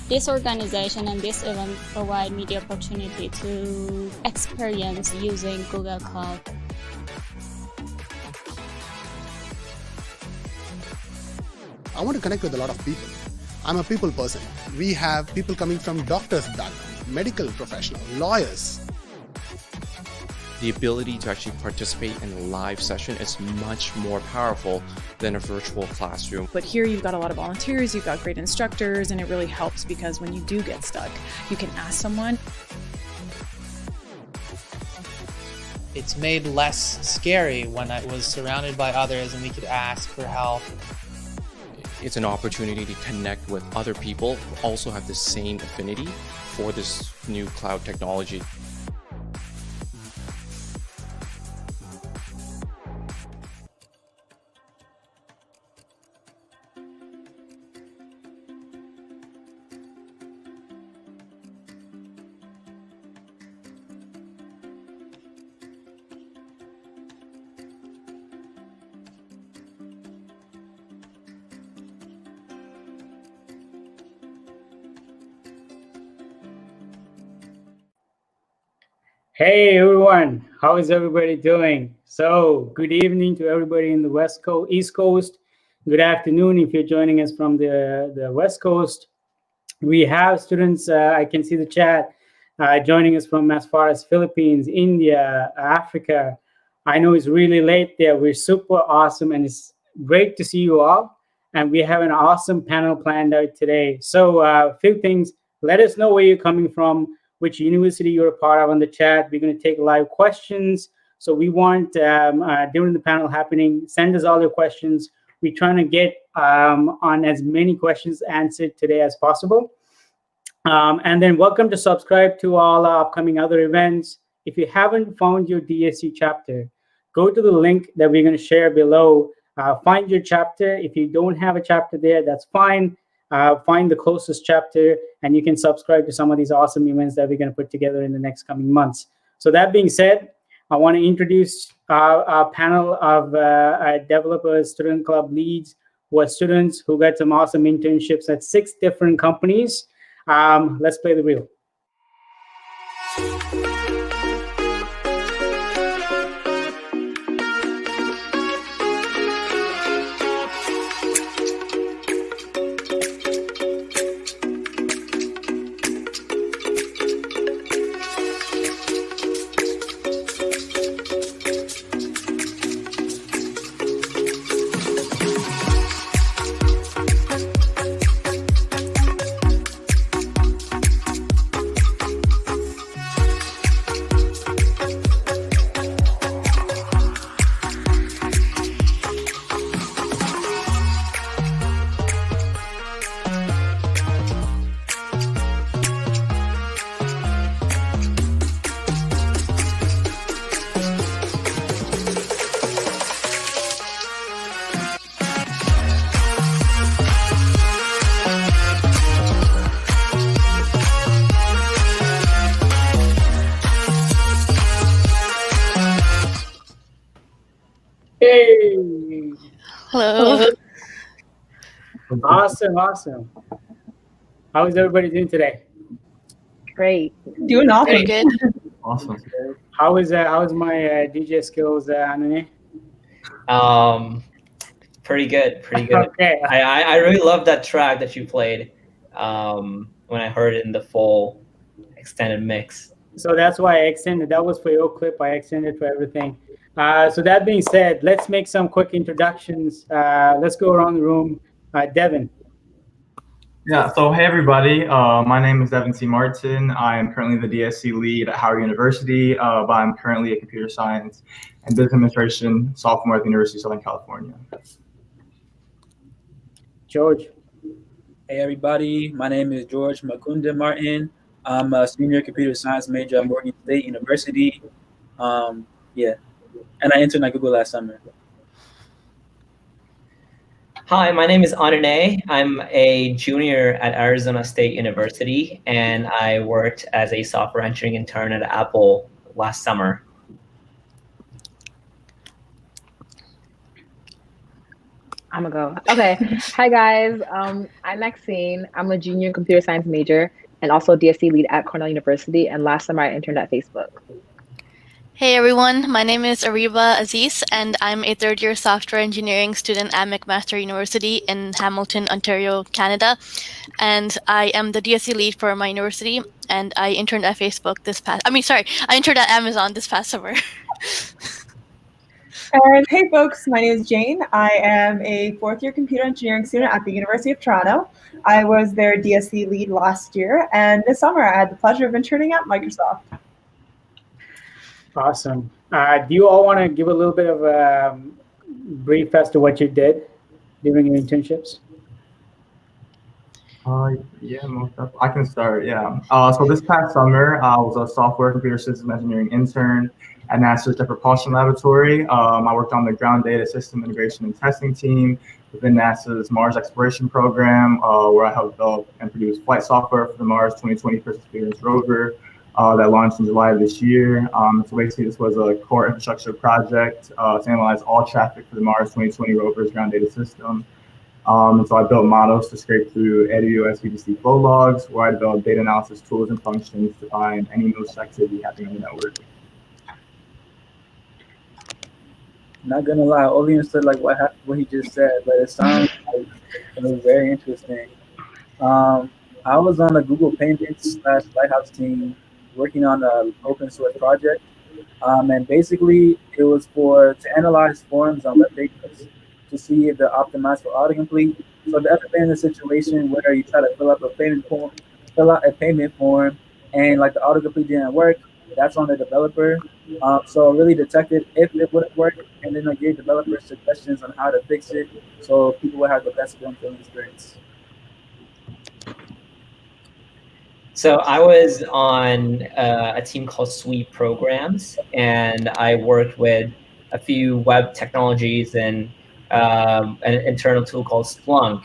This organization and this event provide me the opportunity to experience using Google Cloud. I want to connect with a lot of people. I'm a people person. We have people coming from doctors' background, medical professionals, lawyers. The ability to actually participate in a live session is much more powerful than a virtual classroom. But here you've got a lot of volunteers, you've got great instructors, and it really helps because when you do get stuck, you can ask someone. It's made less scary when I was surrounded by others and we could ask for help. It's an opportunity to connect with other people who also have the same affinity for this new cloud technology. Hey everyone, how is everybody doing? So good evening to everybody in the West Coast, East Coast. Good afternoon if you're joining us from the West Coast. We have students, I can see the chat, joining us from as far as Philippines, India, Africa. I know it's really late there. We're super awesome and it's great to see you all. And we have an awesome panel planned out today. So a few things, let us know where you're coming from, which university you're a part of on the chat. We're going to take live questions. So we want, during the panel happening, send us all your questions. We're trying to get on as many questions answered today as possible. And then welcome to subscribe to all our upcoming other events. If you haven't found your DSC chapter, go to the link that we're going to share below. Find your chapter. If you don't have a chapter there, that's fine. Find the closest chapter and you can subscribe to some of these awesome events that we're going to put together in the next coming months. So that being said, I want to introduce our panel of developers, student club leads, who are students who got some awesome internships at 6 different companies. Let's play the reel. Hey! Hello. Awesome, awesome. How is everybody doing today? Great. Doing awesome. Very good. Awesome. How is my DJ skills, Ananay? Pretty good. Pretty good. Okay. I really love that track that you played when I heard it in the full extended mix. So that's why I extended. That was for your clip. I extended for everything. So that being said, let's make some quick introductions. Let's go around the room. Devin. Yeah, so hey everybody, my name is Devin C. Martin. I am currently the DSC lead at Howard University, but I'm currently a computer science and business administration sophomore at the University of Southern California. George. Hey everybody, my name is George Makunda Martin. I'm a senior computer science major at Morgan State University. And I interned at Google last summer. Hi, my name is Ananay. I'm a junior at Arizona State University, and I worked as a software engineering intern at Apple last summer. I'm gonna go. Okay. Hi guys. I'm Maxine. I'm a junior computer science major and also DSC lead at Cornell University. And last summer I interned at Facebook. Hey everyone, my name is Ariba Aziz, and I'm a third-year software engineering student at McMaster University in Hamilton, Ontario, Canada. And I am the DSC lead for my university, and I interned at Facebook I interned at Amazon this past summer. And hey folks, my name is Jane. I am a fourth-year computer engineering student at the University of Toronto. I was their DSC lead last year, and this summer I had the pleasure of interning at Microsoft. Awesome. Do you all want to give a little bit of a brief as to what you did during your internships? Yeah, I can start. Yeah. So this past summer, I was a software computer systems engineering intern at NASA's Jet Propulsion Laboratory. I worked on the ground data system integration and testing team within NASA's Mars exploration program, where I helped develop and produce flight software for the Mars 2020 Perseverance rover that launched in July of this year. So basically, this was a core infrastructure project to analyze all traffic for the Mars 2020 rover's ground data system. And so I built models to scrape through AWS VPC flow logs, where I developed data analysis tools and functions to find any malicious activity happening on the network. Not gonna lie, I only understood like what he just said, but it sounds like it was very interesting. I was on the Google Payments / Lighthouse team working on an open source project, and basically it was to analyze forms on web pages to see if they're optimized for autocomplete. So if you've ever been in a situation where you try to fill out a payment form, and like the autocomplete didn't work, that's on the developer. So it really detected if it wouldn't work, and then I gave developers suggestions on how to fix it, so people would have the best form filling experience. So I was on a team called Sweet Programs, and I worked with a few web technologies and an internal tool called Splunk.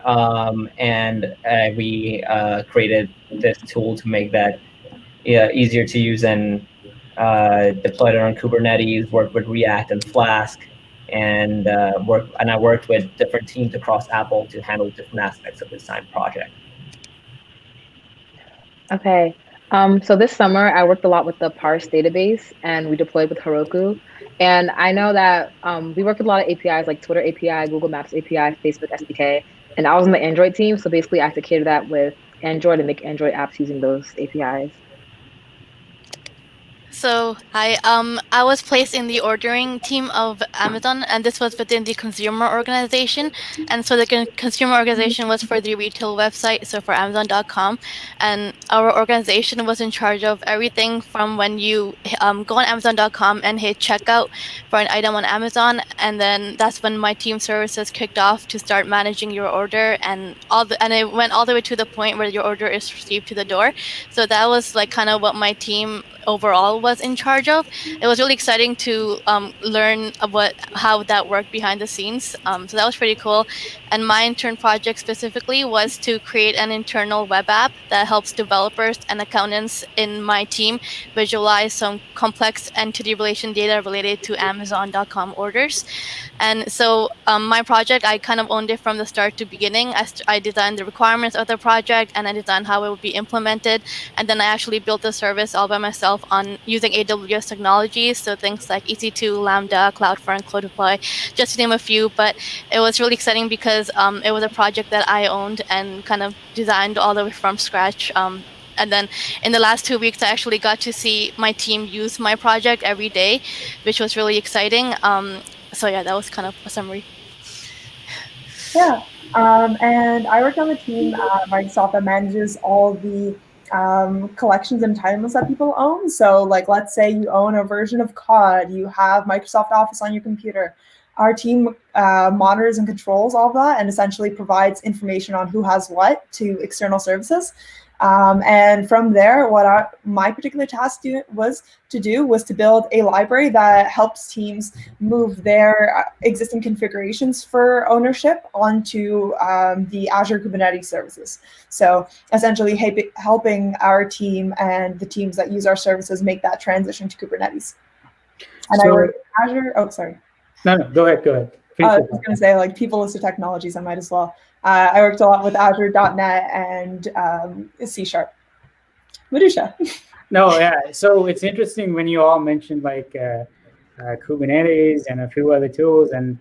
And we created this tool to make that easier to use and deployed it on Kubernetes, worked with React and Flask, and I worked with different teams across Apple to handle different aspects of the design project. Okay. So this summer I worked a lot with the Parse database and we deployed with Heroku. And I know that we work with a lot of APIs like Twitter API, Google Maps API, Facebook SDK. And I was on the Android team. So basically I have to cater that with Android and make Android apps using those APIs. So I was placed in the ordering team of Amazon, and this was within the consumer organization. And so the consumer organization was for the retail website, so for Amazon.com. And our organization was in charge of everything from when you go on Amazon.com and hit checkout for an item on Amazon, and then that's when my team services kicked off to start managing your order, and it went all the way to the point where your order is received to the door. So that was like kind of what my team overall was in charge of. It was really exciting to learn about how that worked behind the scenes. So that was pretty cool. And my intern project specifically was to create an internal web app that helps developers and accountants in my team visualize some complex entity relation data related to Amazon.com orders. And so my project, I kind of owned it from the start to beginning. I designed the requirements of the project, and I designed how it would be implemented. And then I actually built the service all by myself on using AWS technologies. So things like EC2, Lambda, Cloudflare, Cloudify, just to name a few. But it was really exciting because it was a project that I owned and kind of designed all the way from scratch. And then in the last 2 weeks, I actually got to see my team use my project every day, which was really exciting. So yeah, that was kind of a summary. Yeah, and I worked on the team at Microsoft that manages all the collections and entitlements that people own. So like, let's say you own a version of COD, you have Microsoft Office on your computer. Our team monitors and controls all of that and essentially provides information on who has what to external services. And from there, what my particular task was to build a library that helps teams move their existing configurations for ownership onto the Azure Kubernetes services. So essentially helping our team and the teams that use our services make that transition to Kubernetes. And I work in Azure. Oh, sorry. No, go ahead. I was going to say, like, people-listed technologies, I might as well. I worked a lot with Azure.NET and C#. Madusha. No, yeah. So it's interesting when you all mentioned like Kubernetes and a few other tools, and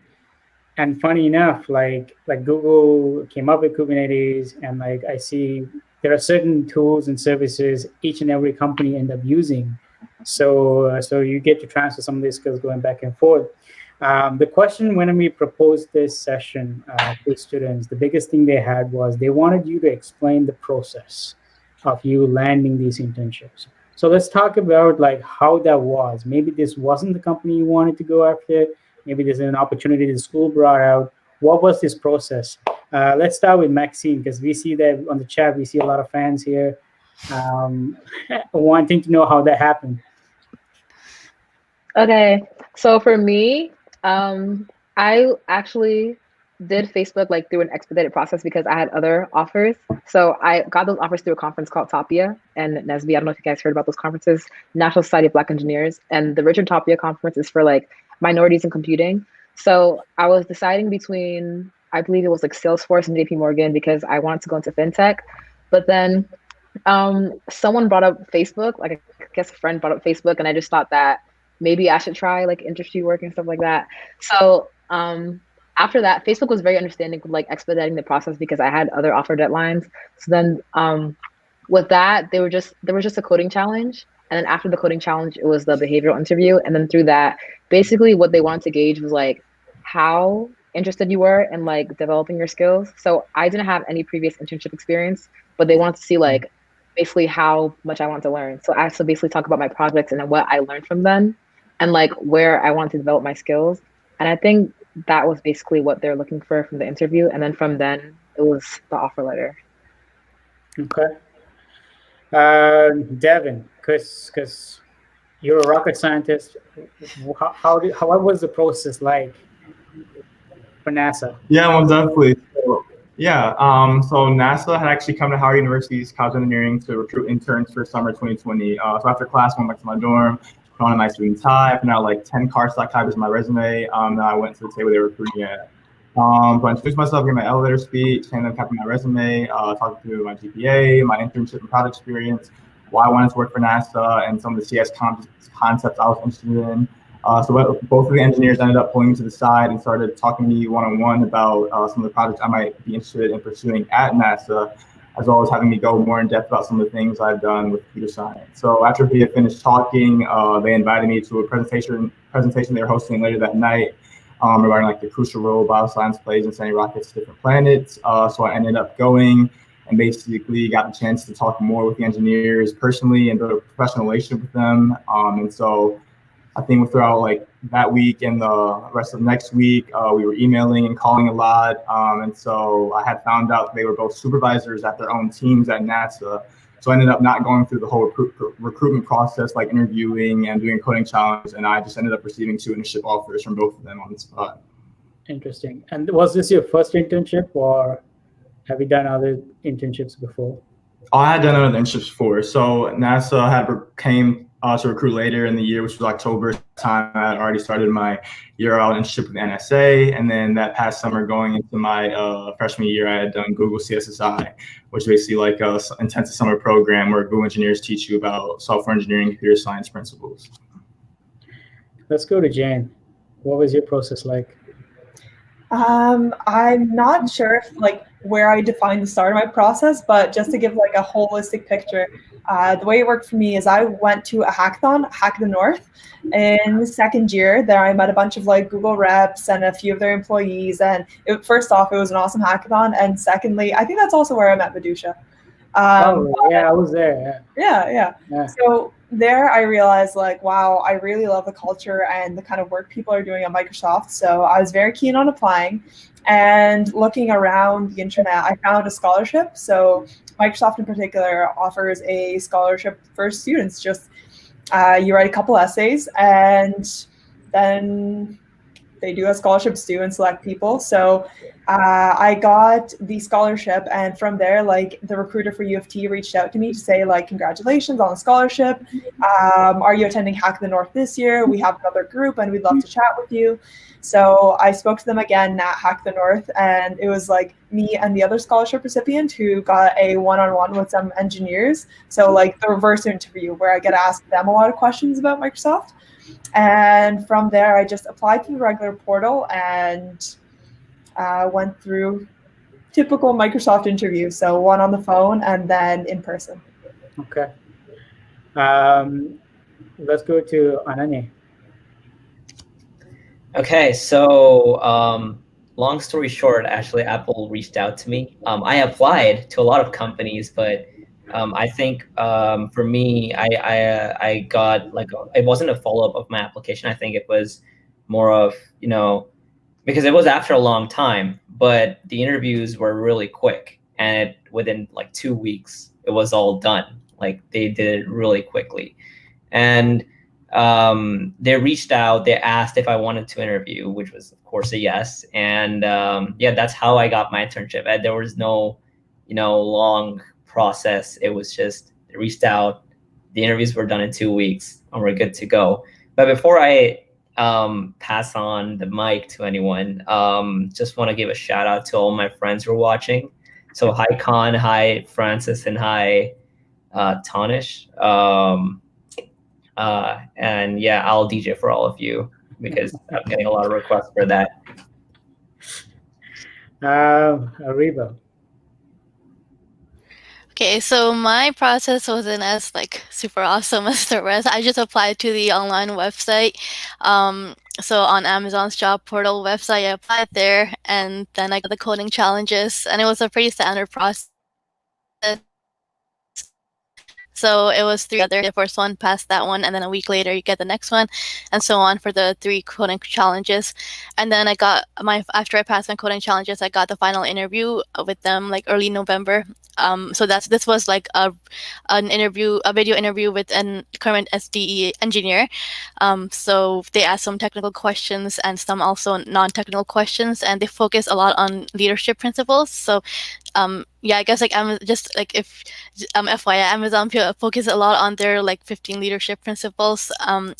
funny enough, like Google came up with Kubernetes, and like I see there are certain tools and services each and every company end up using. So you get to transfer some of these skills going back and forth. The question when we proposed this session to students, the biggest thing they had was they wanted you to explain the process of you landing these internships. So let's talk about like how that was. Maybe this wasn't the company you wanted to go after. Maybe there's an opportunity the school brought out. What was this process? Let's start with Maxine, because we see that on the chat, we see a lot of fans here wanting to know how that happened. Okay, so for me, I actually did Facebook like through an expedited process because I had other offers. So I got those offers through a conference called Tapia and NESB. I don't know if you guys heard about those conferences, National Society of Black Engineers. And the Richard Tapia conference is for like minorities in computing. So I was deciding between, I believe it was like Salesforce and JP Morgan because I wanted to go into fintech. But then someone brought up Facebook, like I guess a friend brought up Facebook, and I just thought that maybe I should try like industry work and stuff like that. So after that, Facebook was very understanding with like expediting the process because I had other offer deadlines. So then with that, there was just a coding challenge. And then after the coding challenge, it was the behavioral interview. And then through that, basically what they wanted to gauge was like how interested you were in like developing your skills. So I didn't have any previous internship experience, but they wanted to see like basically how much I want to learn. So I had to basically talk about my projects and what I learned from them and like where I want to develop my skills. And I think that was basically what they're looking for from the interview. And then from then it was the offer letter. Okay. Devin, because you're a rocket scientist, what was the process like for NASA? Yeah, well, definitely. So NASA had actually come to Howard University's College of Engineering to recruit interns for summer 2020. So after class, I went back to my dorm, put on a nice suit and tie. I found out like 10 car stock types in my resume. Then I went to the table they were recruiting at. So I introduced myself, gave my elevator speech, handed them a copy of my resume, talked through my GPA, my internship and product experience, why I wanted to work for NASA, and some of the CS concepts I was interested in. So both of the engineers ended up pulling me to the side and started talking to me one-on-one about some of the projects I might be interested in pursuing at NASA, as well as having me go more in depth about some of the things I've done with computer science. So after we had finished talking, they invited me to a presentation they were hosting later that night regarding like the crucial role bioscience plays in sending rockets to different planets. So I ended up going and basically got the chance to talk more with the engineers personally and build a professional relationship with them. And so I think throughout like that week and the rest of next week, we were emailing and calling a lot. And so I had found out they were both supervisors at their own teams at NASA. So I ended up not going through the whole recruitment process, like interviewing and doing a coding challenge. And I just ended up receiving 2 internship offers from both of them on the spot. Interesting. And was this your first internship, or have you done other internships before? I had done other internships before. So NASA came to recruit later in the year, which was October time. I had already started my year-out internship with NSA. And then that past summer going into my freshman year, I had done Google CSSI, which is basically like an intensive summer program where Google engineers teach you about software engineering and computer science principles. Let's go to Jane. What was your process like? I'm not sure if like where I define the start of my process, but just to give like a holistic picture, the way it worked for me is I went to a hackathon, Hack the North, in the second year. There I met a bunch of like Google reps and a few of their employees. And first off, it was an awesome hackathon. And secondly, I think that's also where I met Madusha. Yeah, I was there. Yeah. So there I realized like, wow, I really love the culture and the kind of work people are doing at Microsoft. So I was very keen on applying, and looking around the internet, I found a scholarship. So Microsoft in particular offers a scholarship for students. Just you write a couple essays, and then they do as scholarships do and select people. So I got the scholarship, and from there, like the recruiter for U of T reached out to me to say like, congratulations on the scholarship. Are you attending Hack the North this year? We have another group and we'd love to chat with you. So I spoke to them again at Hack the North, and it was like me and the other scholarship recipient who got a one-on-one with some engineers. So like the reverse interview where I get to ask them a lot of questions about Microsoft. And from there, I just applied to the regular portal and went through typical Microsoft interview. So one on the phone and then in person. Okay. Let's go to Ananay. Okay, so long story short, actually, Apple reached out to me. I applied to a lot of companies, but I think for me, I got like it wasn't a follow-up of my application. I think it was more of, because it was after a long time, but the interviews were really quick, and within like 2 weeks, it was all done. Like they did it really quickly, and they reached out. They asked if I wanted to interview, which was of course a yes. And yeah, that's how I got my internship. And there was no, long process. It was just they reached out. The interviews were done in 2 weeks, and we're good to go. But before I pass on the mic to anyone, just want to give a shout out to all my friends who are watching. So hi Khan, hi Francis, and hi Tanish. And yeah, I'll DJ for all of you because I'm getting a lot of requests for that. Ariba. Okay, so my process wasn't as like super awesome as the rest. I just applied to the online website. So on Amazon's job portal website, I applied there, and then I got the coding challenges, and it was a pretty standard process. So it was 3 other. The first one passed that one, and then a week later you get the next one, and so on for the 3 coding challenges. And then after I passed my coding challenges, I got the final interview with them like early November. So this was like a video interview with an current SDE engineer. So they asked some technical questions and some also non-technical questions, and they focus a lot on leadership principles. So yeah, I guess like I'm just like if FYI, Amazon focus a lot on their like 15 leadership principles.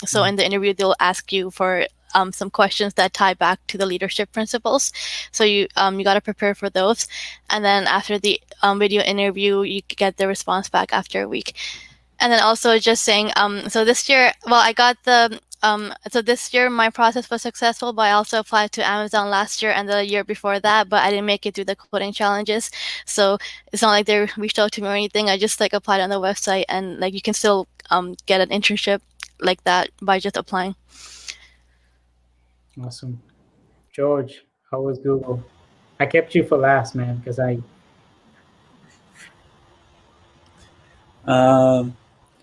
So in the interview, they'll ask you for some questions that tie back to the leadership principles. So you got to prepare for those. And then after the video interview, you get the response back after a week. And then also just saying, so this year, well, I got the, so this year my process was successful, but I also applied to Amazon last year and the year before that, but I didn't make it through the coding challenges. So it's not like they reached out to me or anything. I just like applied on the website, and like you can still get an internship like that by just applying. Awesome. George, how was Google? I kept you for last, man, because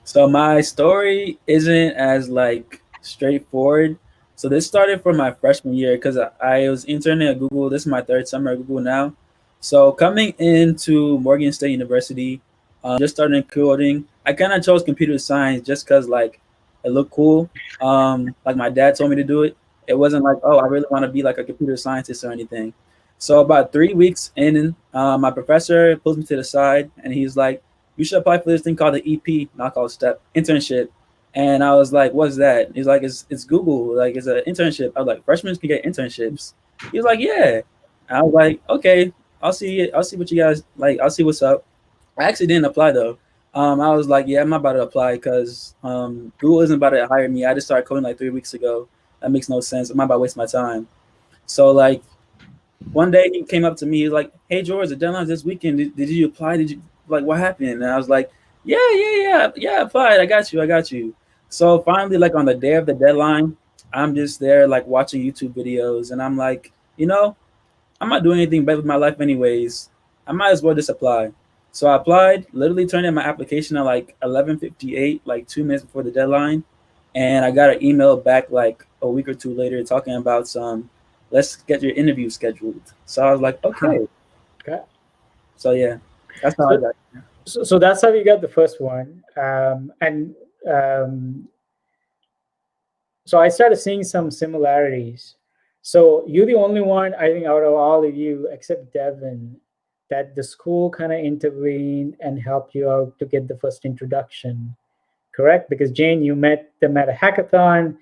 So my story isn't as like straightforward. So this started from my freshman year because I was interning at Google. This is my 3rd summer at Google now. So coming into Morgan State University, just starting coding, I kind of chose computer science just because like it looked cool. Like my dad told me to do it. It wasn't like, oh, I really want to be like a computer scientist or anything. So about 3 weeks in, my professor pulls me to the side and he's like, you should apply for this thing called the EP, knockout step, internship. And I was like, what's that? He's like, it's Google, like it's an internship. I was like, freshmen can get internships. He was like, yeah. And I was like, okay, I'll see what you guys like. I'll see what's up. I actually didn't apply though. I was like, yeah, I'm not about to apply because Google isn't about to hire me. I just started coding like 3 weeks ago. That makes no sense. I'm not about to waste my time. So like one day he came up to me. He's like, hey, George, the deadline's this weekend. Did you apply? Did you like what happened? And I was like, yeah, I applied. I got you. So finally, like on the day of the deadline, I'm just there like watching YouTube videos. And I'm like, I'm not doing anything better with my life anyways. I might as well just apply. So I applied, literally turned in my application at like 11:58, like 2 minutes before the deadline. And I got an email back like a week or 2 later talking about let's get your interview scheduled. So I was like, okay. So yeah, that's how I got it. So that's how you got the first one. So I started seeing some similarities. So you're the only one, I think, out of all of you, except Devin, that the school kind of intervened and helped you out to get the first introduction, correct? Because Jane, you met them at a hackathon,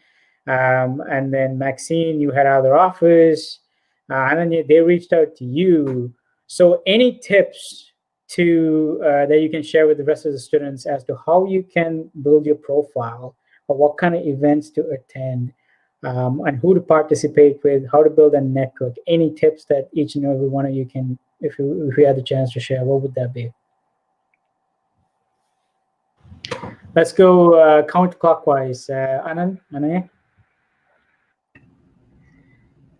and then Maxine, you had other offers, and then they reached out to you. So any tips to that you can share with the rest of the students as to how you can build your profile, or what kind of events to attend, and who to participate with, how to build a network? Any tips that each and every one of you can, if you had the chance to share, what would that be? Let's go counterclockwise. Ananay?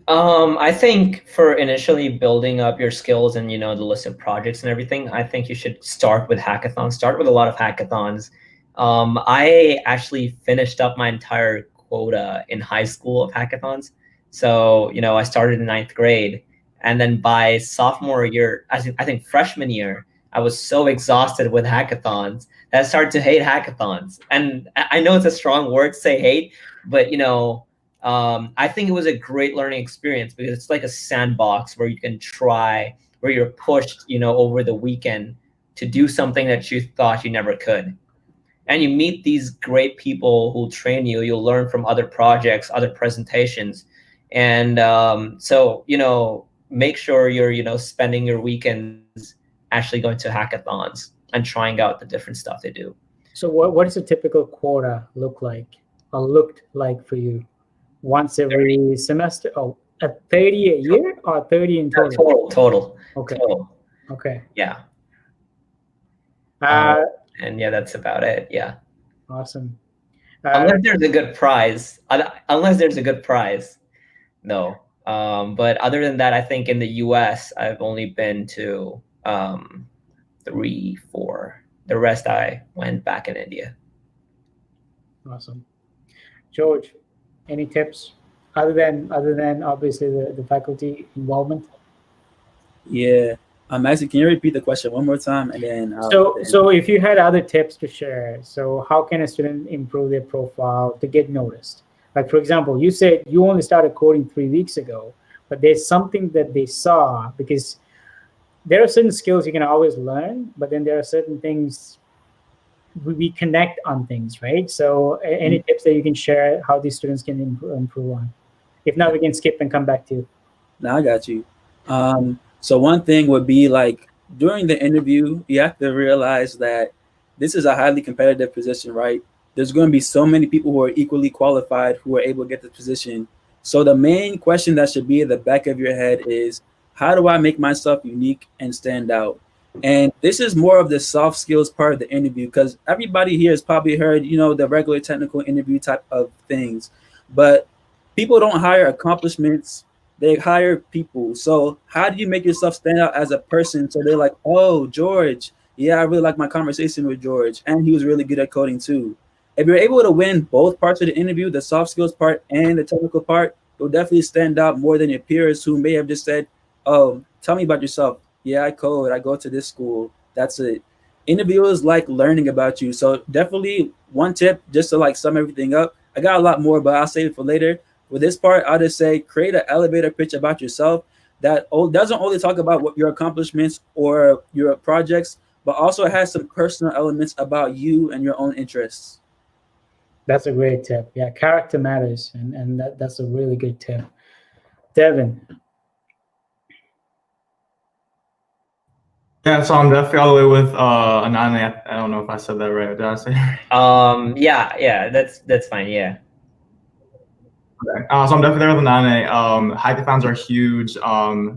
I think for initially building up your skills and, the list of projects and everything, I think you should start with hackathons. Start with a lot of hackathons. I actually finished up my entire quota in high school of hackathons. So, I started in 9th grade. And then by sophomore year, I think freshman year, I was so exhausted with hackathons that I started to hate hackathons. And I know it's a strong word to say hate, but, I think it was a great learning experience because it's like a sandbox where you can try, where you're pushed, over the weekend to do something that you thought you never could. And you meet these great people who train you. You'll learn from other projects, other presentations. And so, make sure you're, spending your weekends actually going to hackathons and trying out the different stuff they do. So what does a typical quota look like, or looked like for you? Once every semester? Oh, at 30 a year or 30 in total? Total. Okay. Total. Okay. Yeah. And yeah, that's about it. Yeah. Awesome. Unless there's a good prize. No. But other than that, I think in the US, I've only been to 3, 4. The rest I went back in India. Awesome. George, any tips other than obviously the faculty involvement? Yeah. Maxie, can you repeat the question one more time? And then so if you had other tips to share, so how can a student improve their profile to get noticed? Like, for example, you said you only started coding 3 weeks ago, but there's something that they saw, because there are certain skills you can always learn, but then there are certain things we connect on things, right? So any tips that you can share how these students can improve on? If not, we can skip and come back to you. No, I got you. So one thing would be, like, during the interview, you have to realize that this is a highly competitive position, right? There's going to be so many people who are equally qualified who are able to get the position. So the main question that should be at the back of your head is, how do I make myself unique and stand out? And this is more of the soft skills part of the interview, because everybody here has probably heard, the regular technical interview type of things. But people don't hire accomplishments. They hire people. So how do you make yourself stand out as a person? So they're like, oh, George, yeah, I really like my conversation with George. And he was really good at coding too. If you're able to win both parts of the interview, the soft skills part and the technical part, you'll definitely stand out more than your peers who may have just said, oh, tell me about yourself. Yeah, I code. I go to this school. That's it. Interviewers like learning about you. So definitely one tip, just to sum everything up. I got a lot more, but I'll save it for later. With this part, I'll just say create an elevator pitch about yourself that doesn't only talk about what your accomplishments or your projects, but also has some personal elements about you and your own interests. That's a great tip. Yeah, character matters, and that's a really good tip. Devin. Yeah, so I'm definitely all the way with Ananay. I don't know if I said that right. Did I say it right? Yeah, that's fine. Yeah. Okay. So I'm definitely there with Ananay. Hackathons are huge.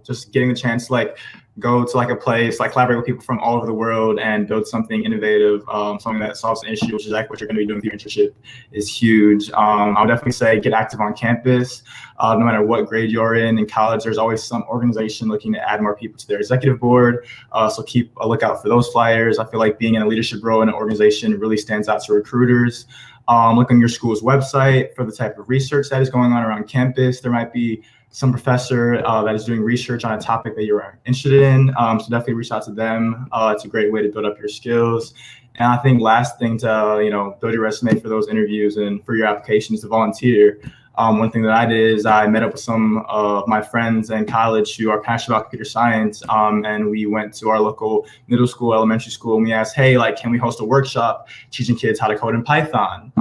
Just getting the chance to go to a place, collaborate with people from all over the world and build something innovative, something that solves an issue, which is what you're going to be doing with your internship, is huge. I'll definitely say get active on campus. No matter what grade you're in college, there's always some organization looking to add more people to their executive board. So keep a lookout for those flyers. I feel like being in a leadership role in an organization really stands out to recruiters. Look on your school's website for the type of research that is going on around campus. There might be some professor that is doing research on a topic that you're interested in. So definitely reach out to them. It's a great way to build up your skills. And I think last thing to, build your resume for those interviews and for your applications to volunteer. One thing that I did is I met up with some of my friends in college who are passionate about computer science, and we went to our local middle school, elementary school, and we asked, hey, like, can we host a workshop teaching kids how to code in Python?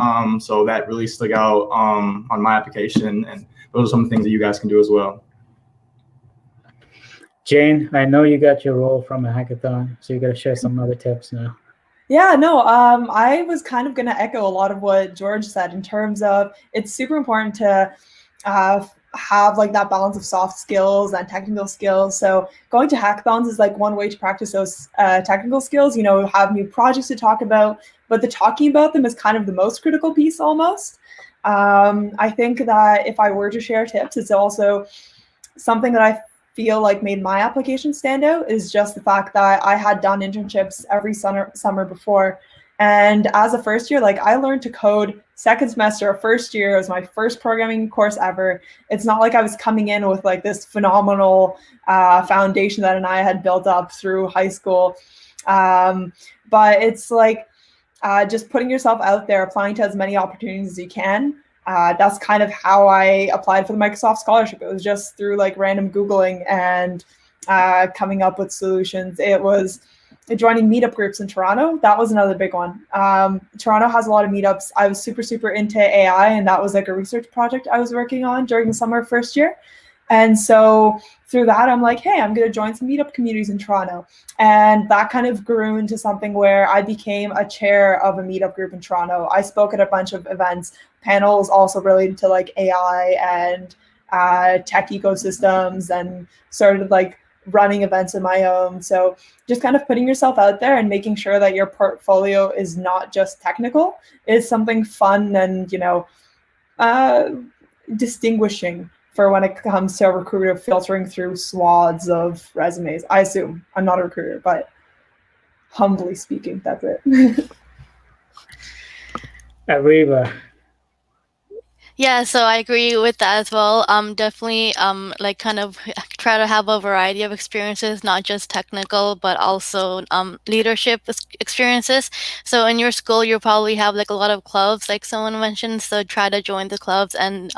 So that really stuck out on my application, and those are some things that you guys can do as well. Jane, I know you got your role from a hackathon, so you got to share some other tips now. Yeah, no, I was kind of going to echo a lot of what George said in terms of it's super important to have like that balance of soft skills and technical skills. So going to hackathons is like one way to practice those technical skills, you know, have new projects to talk about, but the talking about them is kind of the most critical piece almost. I think that if I were to share tips, it's also something that I feel like made my application stand out is just the fact that I had done internships every summer before. And as a first year, like I learned to code second semester, first year. It was my first programming course ever. It's not like I was coming in with like this phenomenal foundation that I had built up through high school. But it's like just putting yourself out there, applying to as many opportunities as you can. That's kind of how I applied for the Microsoft Scholarship. It was just through like random Googling and coming up with solutions. It was joining meetup groups in Toronto. That was another big one. Toronto has a lot of meetups. I was super into AI, and that was like a research project I was working on during the summer first year. And so through that, I'm like, hey, I'm going to join some meetup communities in Toronto. And that kind of grew into something where I became a chair of a meetup group in Toronto. I spoke at a bunch of events, panels also related to like AI and tech ecosystems, and started like running events of my own. So just kind of putting yourself out there and making sure that your portfolio is not just technical, is something fun and, you know, distinguishing for when it comes to a recruiter filtering through swaths of resumes. I assume I'm not a recruiter, but humbly speaking, that's it. Arora. Yeah, so I agree with that as well. Definitely, like kind of try to have a variety of experiences, not just technical, but also leadership experiences. So in your school, you'll probably have like a lot of clubs, like someone mentioned. So try to join the clubs and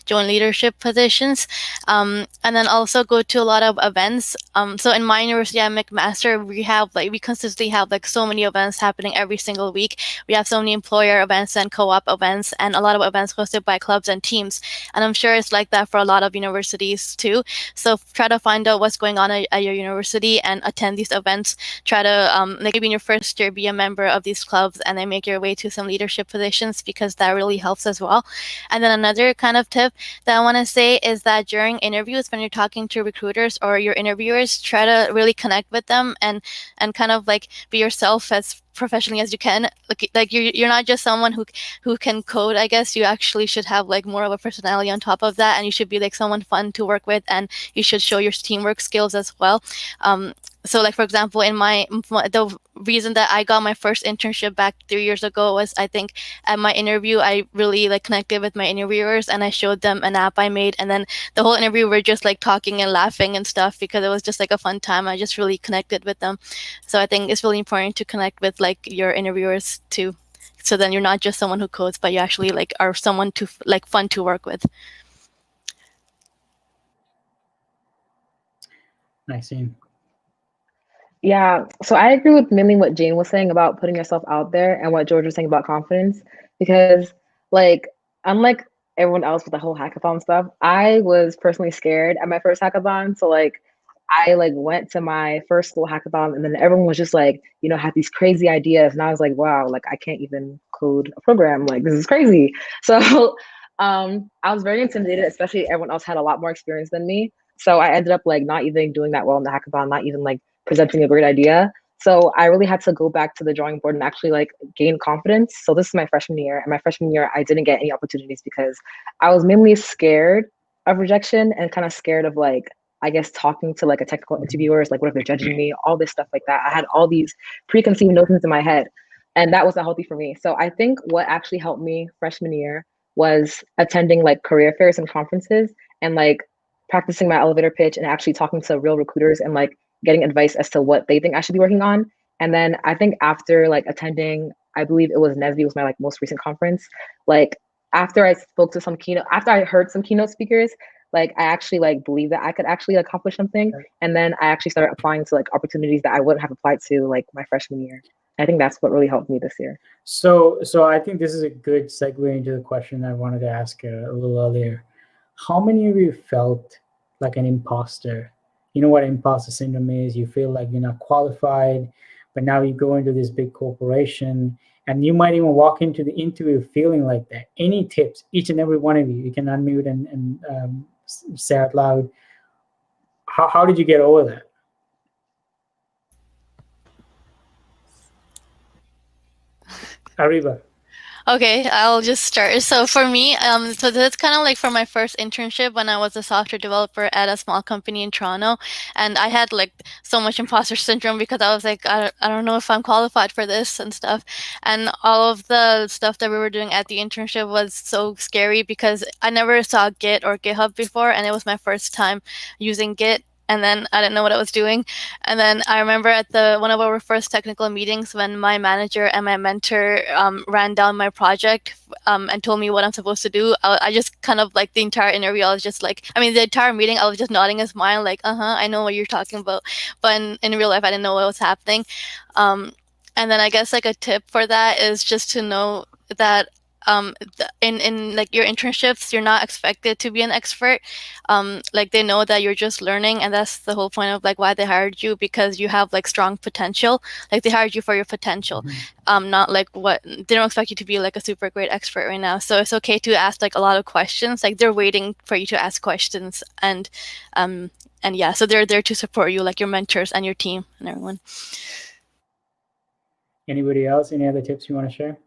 join leadership positions, and then also go to a lot of events. So in my university at McMaster, we consistently have like so many events happening every single week. We have so many employer events and co-op events, and a lot of events hosted by clubs and teams. And I'm sure it's like that for a lot of universities too. So try to find out what's going on at your university and attend these events. Try to, like maybe in your first year, be a member of these clubs and then make your way to some leadership positions, because that really helps as well. And then another kind of tip that I want to say is that during interviews, when you're talking to recruiters or your interviewers, try to really connect with them and kind of like be yourself as professionally as you can. Like you're not just someone who can code. I guess you actually should have like more of a personality on top of that, and you should be like someone fun to work with, and you should show your teamwork skills as well. So like, for example, in the reason that I got my first internship back 3 years ago was, I think at my interview, I really like connected with my interviewers, and I showed them an app I made, and then the whole interview we're just like talking and laughing and stuff, because it was just like a fun time. I just really connected with them. So I think it's really important to connect with like your interviewers too. So then you're not just someone who codes, but you actually like are someone to like fun to work with. Maxine. Yeah, so I agree with mainly what Jane was saying about putting yourself out there, and what George was saying about confidence, because like, unlike everyone else with the whole hackathon stuff, I was personally scared at my first hackathon. So like, I like went to my first school hackathon, and then everyone was just like, you know, had these crazy ideas, and I was like, wow, like I can't even code a program, like this is crazy. So I was very intimidated, especially everyone else had a lot more experience than me. So I ended up like not even doing that well in the hackathon, not even like presenting a great idea. So I really had to go back to the drawing board and actually like gain confidence. So this is my freshman year, and my freshman year, I didn't get any opportunities because I was mainly scared of rejection and kind of scared of like, I guess, talking to like a technical interviewers, like what if they're judging me, all this stuff like that. I had all these preconceived notions in my head, and that was not healthy for me. So I think what actually helped me freshman year was attending like career fairs and conferences, and like practicing my elevator pitch and actually talking to real recruiters and like getting advice as to what they think I should be working on. And then I think after like attending, I believe it was NESB was my like most recent conference, like after I spoke to some keynote, after I heard some keynote speakers, like I actually like believe that I could actually accomplish something. And then I actually started applying to like opportunities that I wouldn't have applied to like my freshman year. I think that's what really helped me this year. So I think this is a good segue into the question I wanted to ask a little earlier. How many of you felt like an imposter? You know what imposter syndrome is? You feel like you're not qualified, but now you go into this big corporation and you might even walk into the interview feeling like that. Any tips, each and every one of you can unmute and say out loud. How did you get over that? Ariba. Okay, I'll just start. So for me, so that's kind of like for my first internship when I was a software developer at a small company in Toronto, and I had like so much imposter syndrome because I was like, I don't know if I'm qualified for this and stuff, and all of the stuff that we were doing at the internship was so scary because I never saw Git or GitHub before, and it was my first time using Git. And then I didn't know what I was doing. And then I remember at one of our first technical meetings when my manager and my mentor ran down my project and told me what I'm supposed to do. I just kind of like the entire interview, I was just like, the entire meeting, I was just nodding and smiling like, I know what you're talking about. But in real life, I didn't know what was happening. And then I guess like a tip for that is just to know that in like your internships, you're not expected to be an expert. Like they know that you're just learning, and that's the whole point of like why they hired you, because you have like strong potential. Like they hired you for your potential, not like they don't expect you to be like a super great expert right now. So it's okay to ask like a lot of questions. Like they're waiting for you to ask questions, and yeah, so they're there to support you, like your mentors and your team and everyone. Anybody else? Any other tips you want to share?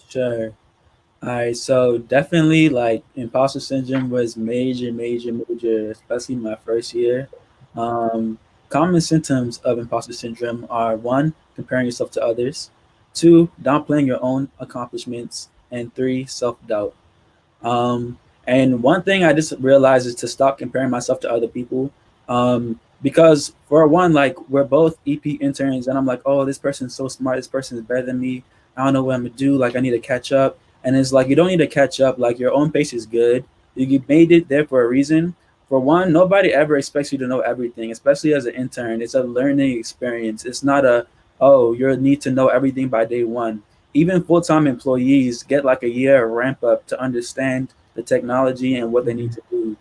Sure. All right, so definitely like imposter syndrome was major, especially my first year. Common symptoms of imposter syndrome are 1, comparing yourself to others, 2, downplaying your own accomplishments, and 3, self-doubt. And one thing I just realized is to stop comparing myself to other people. Because for one, like we're both EP interns and I'm like, oh, this person's so smart, this person is better than me. I don't know what I'm gonna do. Like I need to catch up. And it's like, you don't need to catch up. Like your own pace is good. You made it there for a reason. For one, nobody ever expects you to know everything, especially as an intern. It's a learning experience. It's not you need to know everything by day one. Even full-time employees get like a year ramp up to understand the technology and what they need to do.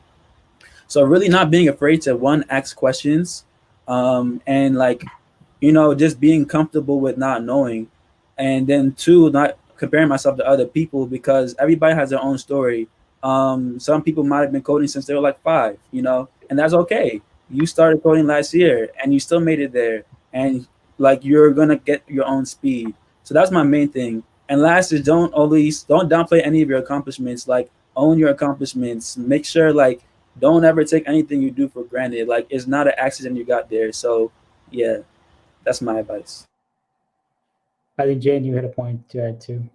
So really not being afraid to, 1, ask questions, and like, just being comfortable with not knowing. And then 2, not comparing myself to other people, because everybody has their own story. Some people might have been coding since they were like 5, and that's okay. You started coding last year and you still made it there, and like you're gonna get your own speed. So that's my main thing. And last is don't downplay any of your accomplishments. Like own your accomplishments. Make sure like don't ever take anything you do for granted. Like it's not an accident you got there. So yeah, that's my advice. I think Jane, you had a point to add too.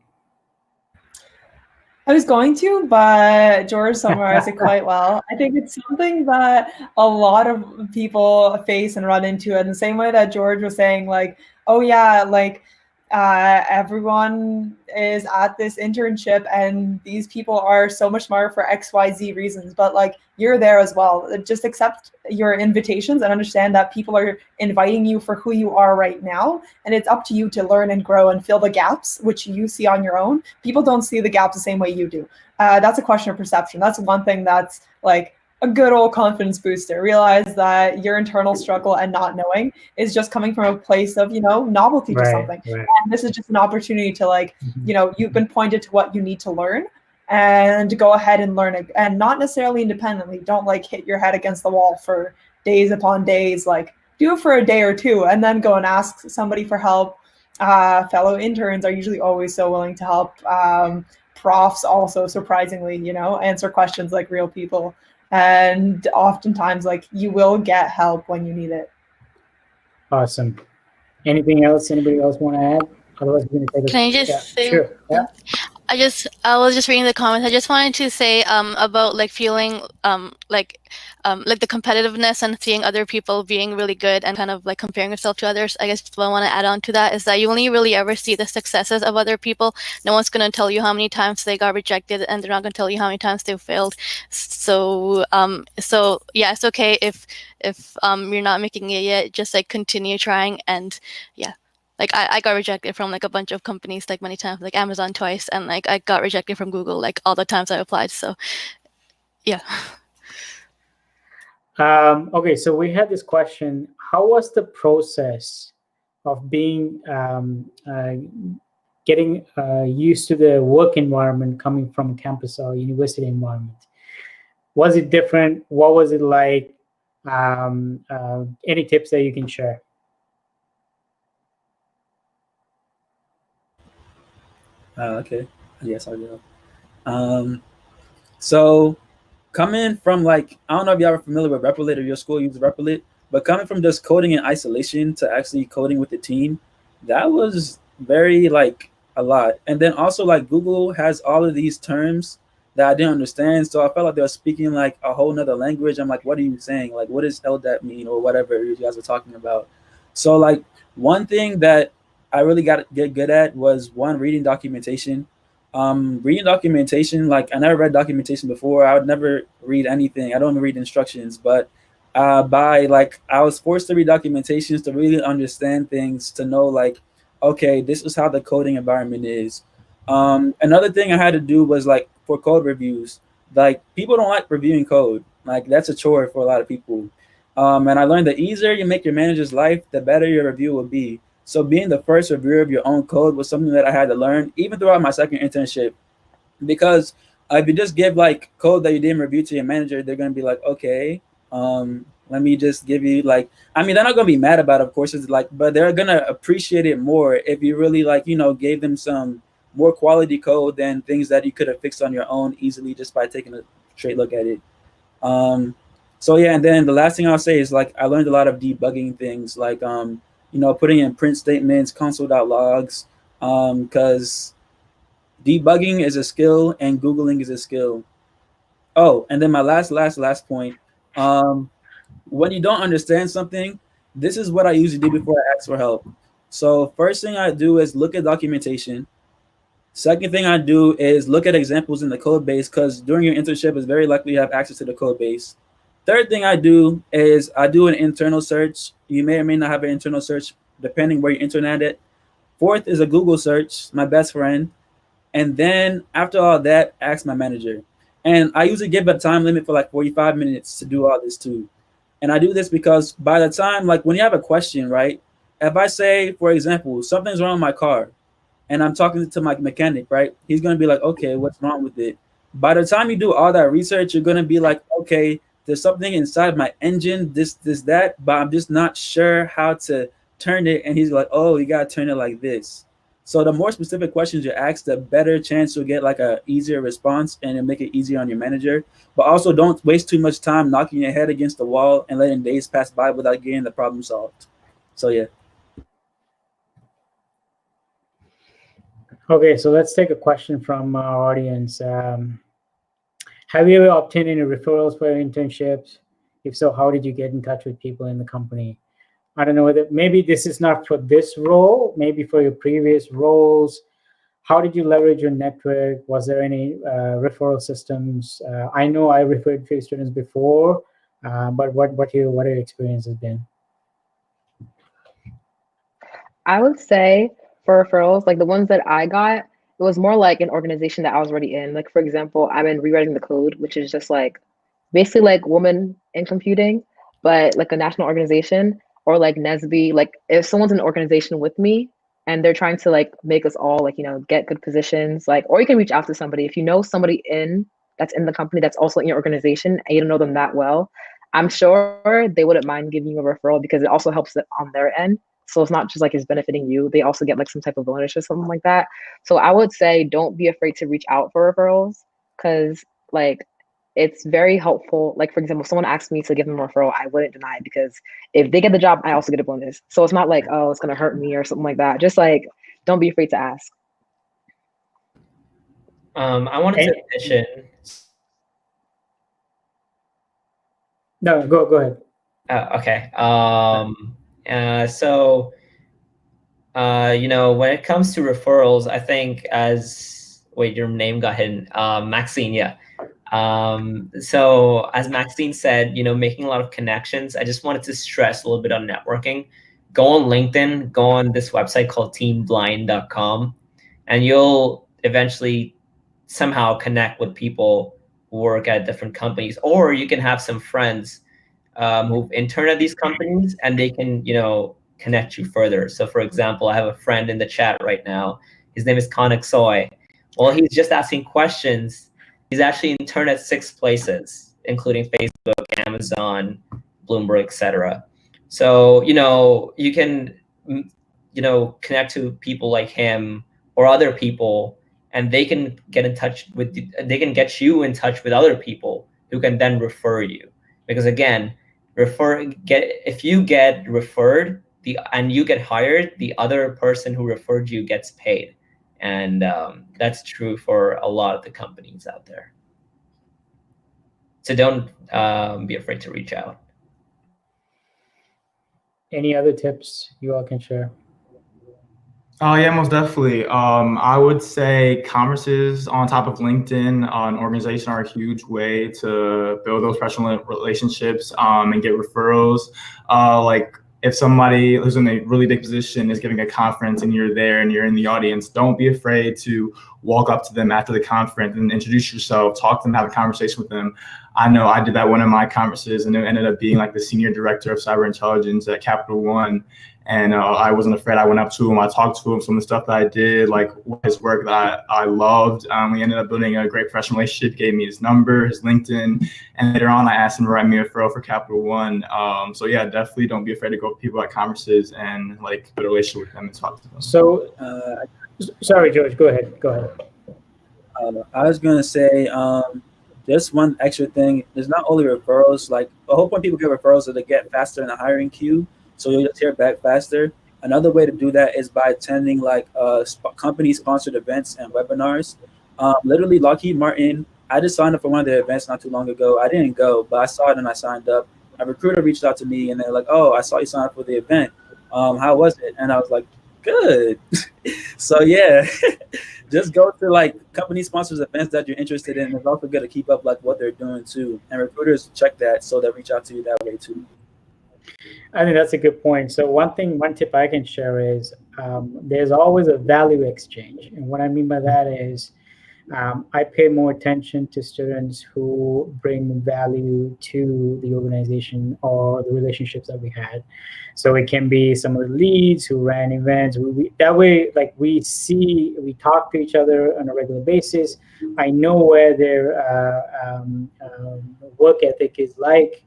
I was going to, but George summarized it quite well. I think it's something that a lot of people face and run into in the same way that George was saying, like, oh yeah, like everyone is at this internship and these people are so much smarter for XYZ reasons, but like you're there as well. Just accept your invitations and understand that people are inviting you for who you are right now. And it's up to you to learn and grow and fill the gaps, which you see on your own. People don't see the gaps the same way you do. That's a question of perception. That's one thing that's like a good old confidence booster. Realize that your internal struggle and not knowing is just coming from a place of, novelty to something. Right. And this is just an opportunity to like, you've been pointed to what you need to learn and go ahead and learn it, and not necessarily independently. Don't like hit your head against the wall for days upon days. Like do it for a day or two and then go and ask somebody for help. Fellow interns are usually always so willing to help. Profs also, surprisingly, answer questions like real people. And oftentimes, like, you will get help when you need it. Awesome. Anything else? Anybody else want to add? Otherwise, we're going to take Can I just say? Sure. Yeah. I was just reading the comments. I just wanted to say about like feeling like the competitiveness and seeing other people being really good and kind of like comparing yourself to others. I guess what I want to add on to that is that you only really ever see the successes of other people. No one's going to tell you how many times they got rejected, and they're not going to tell you how many times they failed. So so yeah, it's okay if you're not making it yet. Just like continue trying, and yeah. Like I got rejected from like a bunch of companies like many times, like Amazon twice, and like I got rejected from Google like all the times I applied. So yeah. Okay, so we had this question. How was the process of being getting used to the work environment coming from campus or university environment? Was it different? What was it like? Any tips that you can share? Okay, yes, I'll go. So coming from like, I don't know if y'all are familiar with Replit or your school uses Replit, but coming from just coding in isolation to actually coding with the team, that was very like a lot. And then also like Google has all of these terms that I didn't understand. So I felt like they were speaking like a whole nother language. I'm like, what are you saying? Like, what does LDAP mean or whatever you guys were talking about? So like one thing that I really got to get good at was one, reading documentation. Reading documentation, like I never read documentation before. I would never read anything. I don't even read instructions, but by like I was forced to read documentations to really understand things, to know like, okay, this is how the coding environment is. Another thing I had to do was like for code reviews. Like people don't like reviewing code. Like that's a chore for a lot of people. And I learned the easier you make your manager's life, the better your review will be. So being the first reviewer of your own code was something that I had to learn even throughout my second internship, because if you just give like code that you didn't review to your manager, they're gonna be like, okay, let me just give you like, I mean, they're not gonna be mad about it, of course, it's like, but they're gonna appreciate it more if you really like, you know, gave them some more quality code than things that you could have fixed on your own easily just by taking a straight look at it. So yeah, and then the last thing I'll say is like I learned a lot of debugging things, like you know, putting in print statements, console.logs, because debugging is a skill and Googling is a skill. Oh, and then my last point. When you don't understand something, this is what I usually do before I ask for help. So first thing I do is look at documentation. Second thing I do is look at examples in the code base, because during your internship, it's very likely you have access to the code base. Third thing I do is I do an internal search. You may or may not have an internal search depending where you intern at it. Fourth is a Google search, my best friend. And then after all that, ask my manager. And I usually give a time limit for like 45 minutes to do all this too. And I do this because by the time, like when you have a question, right? If I say, for example, something's wrong with my car, and I'm talking to my mechanic, right? He's going to be like, okay, what's wrong with it? By the time you do all that research, you're going to be like, okay, there's something inside my engine, this, that, but I'm just not sure how to turn it. And he's like, oh, you got to turn it like this. So the more specific questions you ask, the better chance you'll get like a easier response, and it'll make it easier on your manager. But also don't waste too much time knocking your head against the wall and letting days pass by without getting the problem solved. So yeah. Okay, so let's take a question from our audience. Have you ever obtained any referrals for your internships? If so, how did you get in touch with people in the company? I don't know whether maybe this is not for this role, maybe for your previous roles. How did you leverage your network? Was there any referral systems? I know I referred few students before, but what your experience has been? I would say for referrals, like the ones that I got, it was more like an organization that I was already in. Like, for example, I'm in Rewriting the Code, which is just like basically like women in computing, but like a national organization, or like NESB. Like if someone's in an organization with me and they're trying to like make us all like, you know, get good positions, like, or you can reach out to somebody. If you know somebody that's in the company that's also in your organization and you don't know them that well, I'm sure they wouldn't mind giving you a referral, because it also helps them on their end. So it's not just like it's benefiting you. They also get like some type of bonus or something like that. So I would say don't be afraid to reach out for referrals, because like it's very helpful. Like, for example, if someone asked me to give them a referral, I wouldn't deny it, because if they get the job, I also get a bonus. So it's not like, oh, it's going to hurt me or something like that. Just like, don't be afraid to ask. I wanted to mention. No, go ahead. Okay. When it comes to referrals, I think your name got hidden. Maxine, yeah. So as Maxine said, making a lot of connections. I just wanted to stress a little bit on networking. Go on LinkedIn, go on this website called teamblind.com, and you'll eventually somehow connect with people who work at different companies, or you can have some friends who've interned at these companies, and they can, connect you further. So for example, I have a friend in the chat right now. His name is Konik Soy. Well, he's just asking questions. He's actually interned at 6 places, including Facebook, Amazon, Bloomberg, etc. So, you can, connect to people like him or other people, and they can get you in touch with other people who can then refer you. Because again, if you get referred and you get hired, the other person who referred you gets paid. And that's true for a lot of the companies out there. So don't be afraid to reach out. Any other tips you all can share? Oh yeah, most definitely. I would say conferences on top of LinkedIn an organization are a huge way to build those professional relationships and get referrals. Like if somebody who's in a really big position is giving a conference and you're there and you're in the audience, don't be afraid to walk up to them after the conference and introduce yourself, talk to them, have a conversation with them. I know I did that one of my conferences, and it ended up being like the senior director of cyber intelligence at Capital One. And I wasn't afraid. I went up to him. I talked to him. Some of the stuff that I did, like his work that I loved. We ended up building a great professional relationship. Gave me his number, his LinkedIn, and later on, I asked him to write me a referral for Capital One. So yeah, definitely don't be afraid to go to people at conferences and like build a relationship with them and talk to them. So, sorry, George. Go ahead. I was gonna say just one extra thing. There's not only referrals. Like the whole point people get referrals is to get faster in the hiring queue. So you'll just hear back faster. Another way to do that is by attending like company-sponsored events and webinars. Literally, Lockheed Martin, I just signed up for one of their events not too long ago. I didn't go, but I saw it and I signed up. A recruiter reached out to me and they're like, "Oh, I saw you sign up for the event. How was it?" And I was like, "Good." So yeah, just go to like company-sponsored events that you're interested in. It's also good to keep up like what they're doing too. And recruiters check that, so they reach out to you that way too. I think that's a good point. So one tip I can share is there's always a value exchange. And what I mean by that is I pay more attention to students who bring value to the organization or the relationships that we had. So it can be some of the leads who ran events. That way, like we talk to each other on a regular basis. I know where their work ethic is like.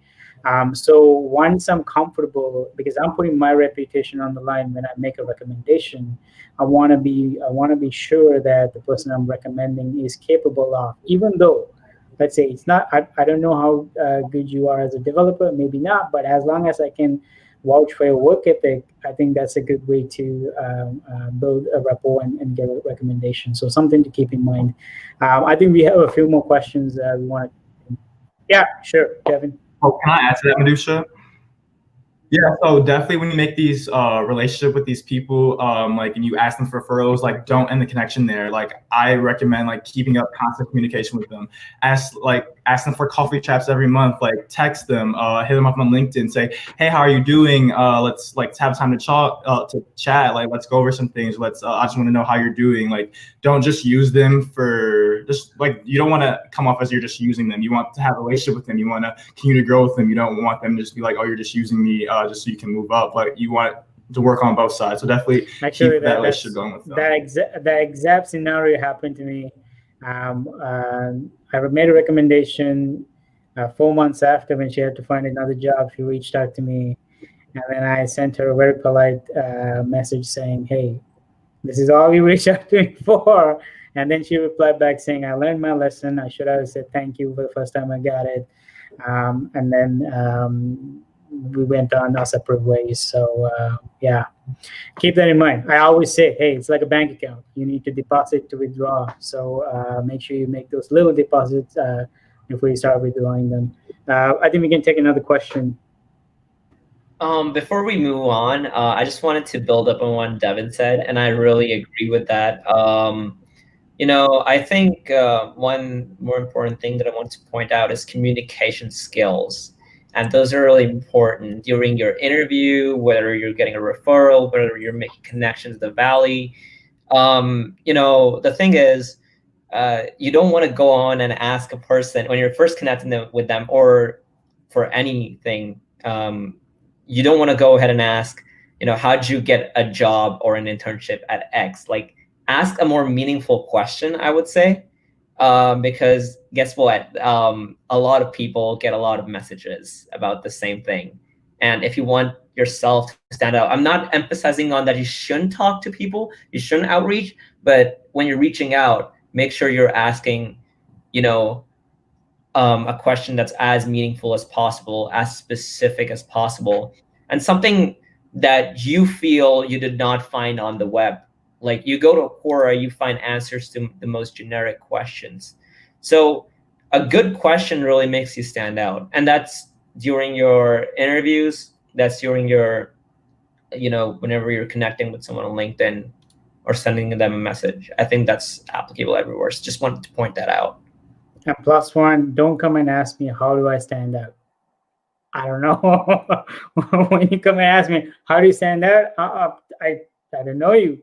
So once I'm comfortable, because I'm putting my reputation on the line when I make a recommendation, I want to be sure that the person I'm recommending is capable of, even though, let's say it's not, I don't know how good you are as a developer, maybe not, but as long as I can vouch for your work ethic, I think that's a good way to build a rapport and get a recommendation. So something to keep in mind. I think we have a few more questions we want to. Yeah, sure, Devin. Oh, can I add to that, Madusha? Yeah, so definitely when you make these relationship with these people, and you ask them for referrals, like don't end the connection there. Like I recommend like keeping up constant communication with them. Ask them for coffee chats every month. Like text them, hit them up on LinkedIn, say, hey, how are you doing? Let's have time to chat. Like let's go over some things. I just want to know how you're doing. Like don't just use them for you don't want to come off as you're just using them. You want to have a relationship with them. You want to continue to grow with them. You don't want them to just be like, oh, you're just using me just so you can move up. But you want to work on both sides. So definitely keep that relationship going with them. That exact scenario happened to me. I made a recommendation 4 months after when she had to find another job. She reached out to me, and then I sent her a very polite message saying, hey, this is all you reached out to me for. And then she replied back saying, I learned my lesson. I should have said thank you for the first time I got it. And then we went on our separate ways. So yeah, keep that in mind. I always say, hey, it's like a bank account. You need to deposit to withdraw. So make sure you make those little deposits before you start withdrawing them. I think we can take another question. Before we move on, I just wanted to build up on what Devin said, and I really agree with that. I think one more important thing that I want to point out is communication skills. And those are really important during your interview, whether you're getting a referral, whether you're making connections to the Valley. The thing is, you don't want to go on and ask a person when you're first connecting with them or for anything. You don't want to go ahead and ask, how'd you get a job or an internship at X? Like, ask a more meaningful question, I would say, because guess what? A lot of people get a lot of messages about the same thing. And if you want yourself to stand out, I'm not emphasizing on that you shouldn't talk to people, you shouldn't outreach, but when you're reaching out, make sure you're asking, a question that's as meaningful as possible, as specific as possible, and something that you feel you did not find on the web. Like, you go to Quora, you find answers to the most generic questions. So a good question really makes you stand out. And that's during your interviews, that's during your, whenever you're connecting with someone on LinkedIn or sending them a message. I think that's applicable everywhere. So just wanted to point that out. And plus one, don't come and ask me, how do I stand out? I don't know. When you come and ask me, how do you stand out? I don't know you.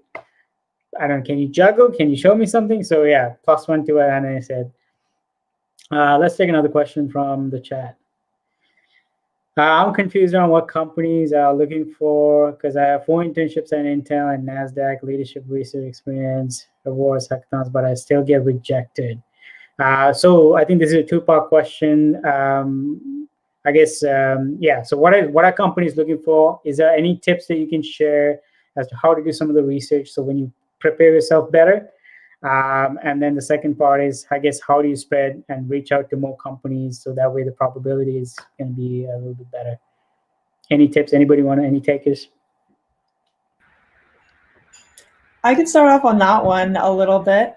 Can you juggle? Can you show me something? So yeah, plus one to what Ananay said. Let's take another question from the chat. I'm confused on what companies are looking for because I have 4 internships at Intel and NASDAQ, leadership research experience, awards, hackathons, but I still get rejected. So I think this is a 2-part question. I guess, So what are companies looking for? Is there any tips that you can share as to how to do some of the research so when you prepare yourself better? And then the second part is, I guess, how do you spread and reach out to more companies so that way the probability is going to be a little bit better? Any tips? Anybody want any takers? I could start off on that one a little bit.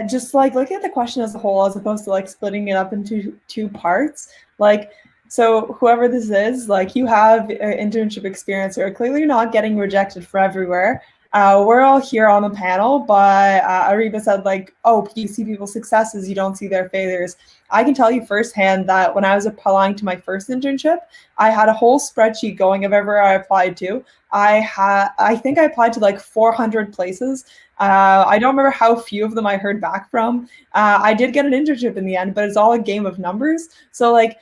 Just like looking at the question as a whole, as opposed to like splitting it up into 2 parts. Like, so whoever this is, like, you have internship experience, or clearly you're not getting rejected for everywhere. We're all here on the panel, but Ariba said, like, oh, you see people's successes, you don't see their failures. I can tell you firsthand that when I was applying to my first internship, I had a whole spreadsheet going of everywhere I applied to. I think I applied to like 400 places. I don't remember how few of them I heard back from. I did get an internship in the end, but it's all a game of numbers. So like,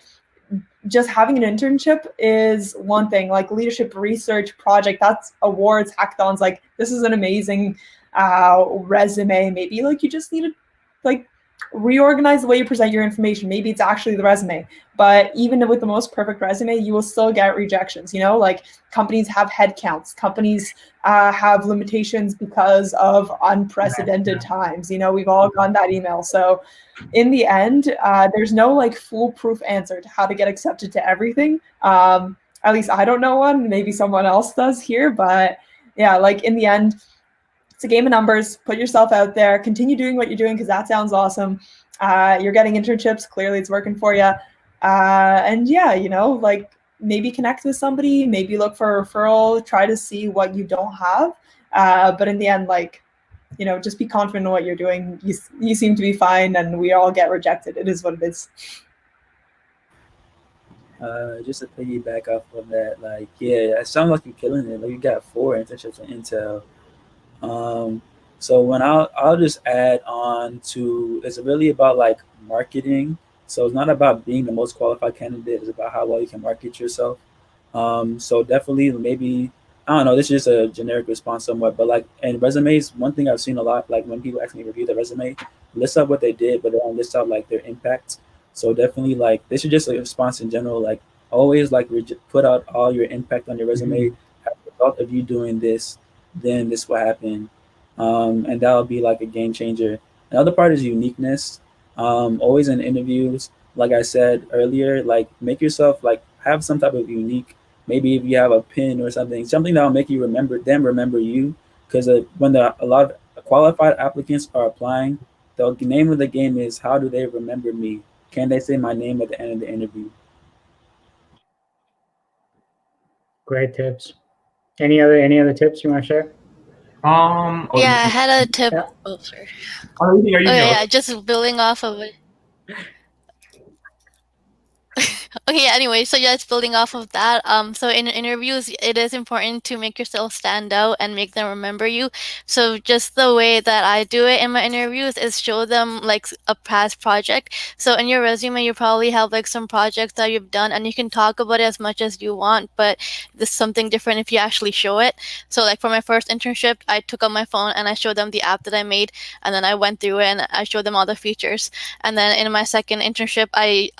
just having an internship is one thing. Like, leadership research project, that's awards, hackathons. Like, this is an amazing resume. Maybe like you just need to like reorganize the way you present your information. Maybe it's actually the resume, but even with the most perfect resume, you will still get rejections. Like, companies have headcounts, companies have limitations because of unprecedented times. We've all gotten that email. So in the end, there's no like foolproof answer to how to get accepted to everything. At least I don't know one. Maybe someone else does here, but yeah, like in the end, it's a game of numbers. Put yourself out there. Continue doing what you're doing because that sounds awesome. You're getting internships. Clearly, it's working for you. And yeah, like maybe connect with somebody. Maybe look for a referral. Try to see what you don't have. But in the end, like, just be confident in what you're doing. You seem to be fine, and we all get rejected. It is what it is. Just to piggyback off of that, like, yeah, it sounds like you're killing it. Like, you got 4 internships at Intel. So when I'll just add on to, it's really about like marketing. So it's not about being the most qualified candidate. It's about how well you can market yourself. So definitely, maybe, I don't know, this is just a generic response somewhat, but like in resumes, one thing I've seen a lot, like when people ask me to review the resume, list out what they did, but they don't list out like their impact. So definitely, like, this is just a response in general, like always like put out all your impact on your resume. As a result of you doing this, then this will happen. And that'll be like a game changer. Another part is uniqueness. Always in interviews, like I said earlier, like make yourself like have some type of unique, maybe if you have a pin or something that'll make you remember you. Because when a lot of qualified applicants are applying, the name of the game is how do they remember me? Can they say my name at the end of the interview? Great tips. Any other tips you want to share? Yeah, I had a tip. Yeah. Oh, sorry. Are you Yeah, just building off of it. Okay, yeah, anyway, so yeah, it's building off of that. So in interviews, it is important to make yourself stand out and make them remember you. So just the way that I do it in my interviews is show them like a past project. So in your resume, you probably have like some projects that you've done, and you can talk about it as much as you want, but there's something different if you actually show it. So like for my first internship, I took out my phone and I showed them the app that I made, and then I went through it and I showed them all the features. And then in my second internship, I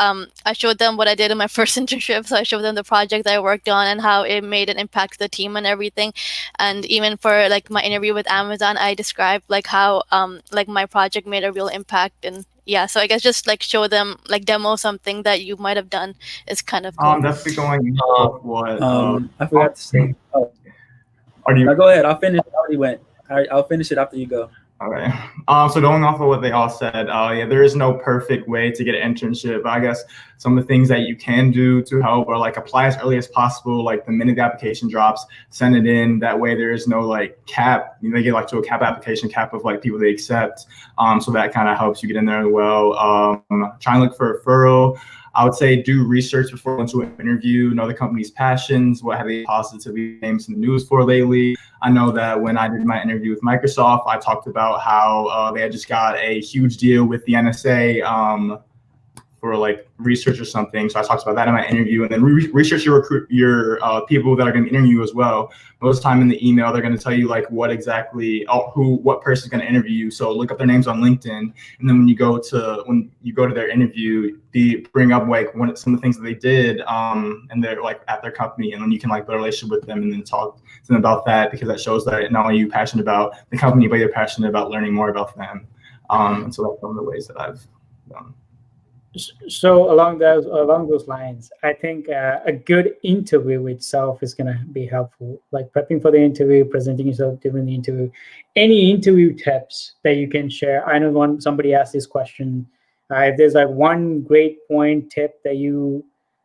showed them what I did in my first internship. So I showed them the project that I worked on and how it made an impact to the team and everything. And even for like my interview with Amazon, I described like how like my project made a real impact. And yeah, so I guess just like show them, like demo something that you might have done is kind of cool. Definitely going off what I forgot to say. Oh. No, go ahead. I'll finish. I already went. I'll finish it after you go. All right. So going off of what they all said, yeah, there is no perfect way to get an internship. I guess some of the things that you can do to help are like apply as early as possible. Like the minute the application drops, send it in. That way there is no like cap. They get like to a cap application cap of like people they accept. So that kind of helps you get in there as well. Try and look for a referral. I would say do research before going to an interview, know the company's passions, what have they positively names in the news for lately. I know that when I did my interview with Microsoft, I talked about how they had just got a huge deal with the NSA for like research or something. So I talked about that in my interview, and then research your people that are going to interview you as well. Most of the time in the email, they're going to tell you like what exactly, what person is going to interview you. So look up their names on LinkedIn, and then when you go to their interview, bring up like some of the things that they did, and they're like at their company, and then you can like build a relationship with them and then talk to them about that, because that shows that not only are you passionate about the company, but you're passionate about learning more about them. And so that's one of the ways that I've done. So along those lines, I think a good interview itself is going to be helpful. Like prepping for the interview, presenting yourself during the interview. Any interview tips that you can share? I know somebody asked this question. If there's like one great point tip that you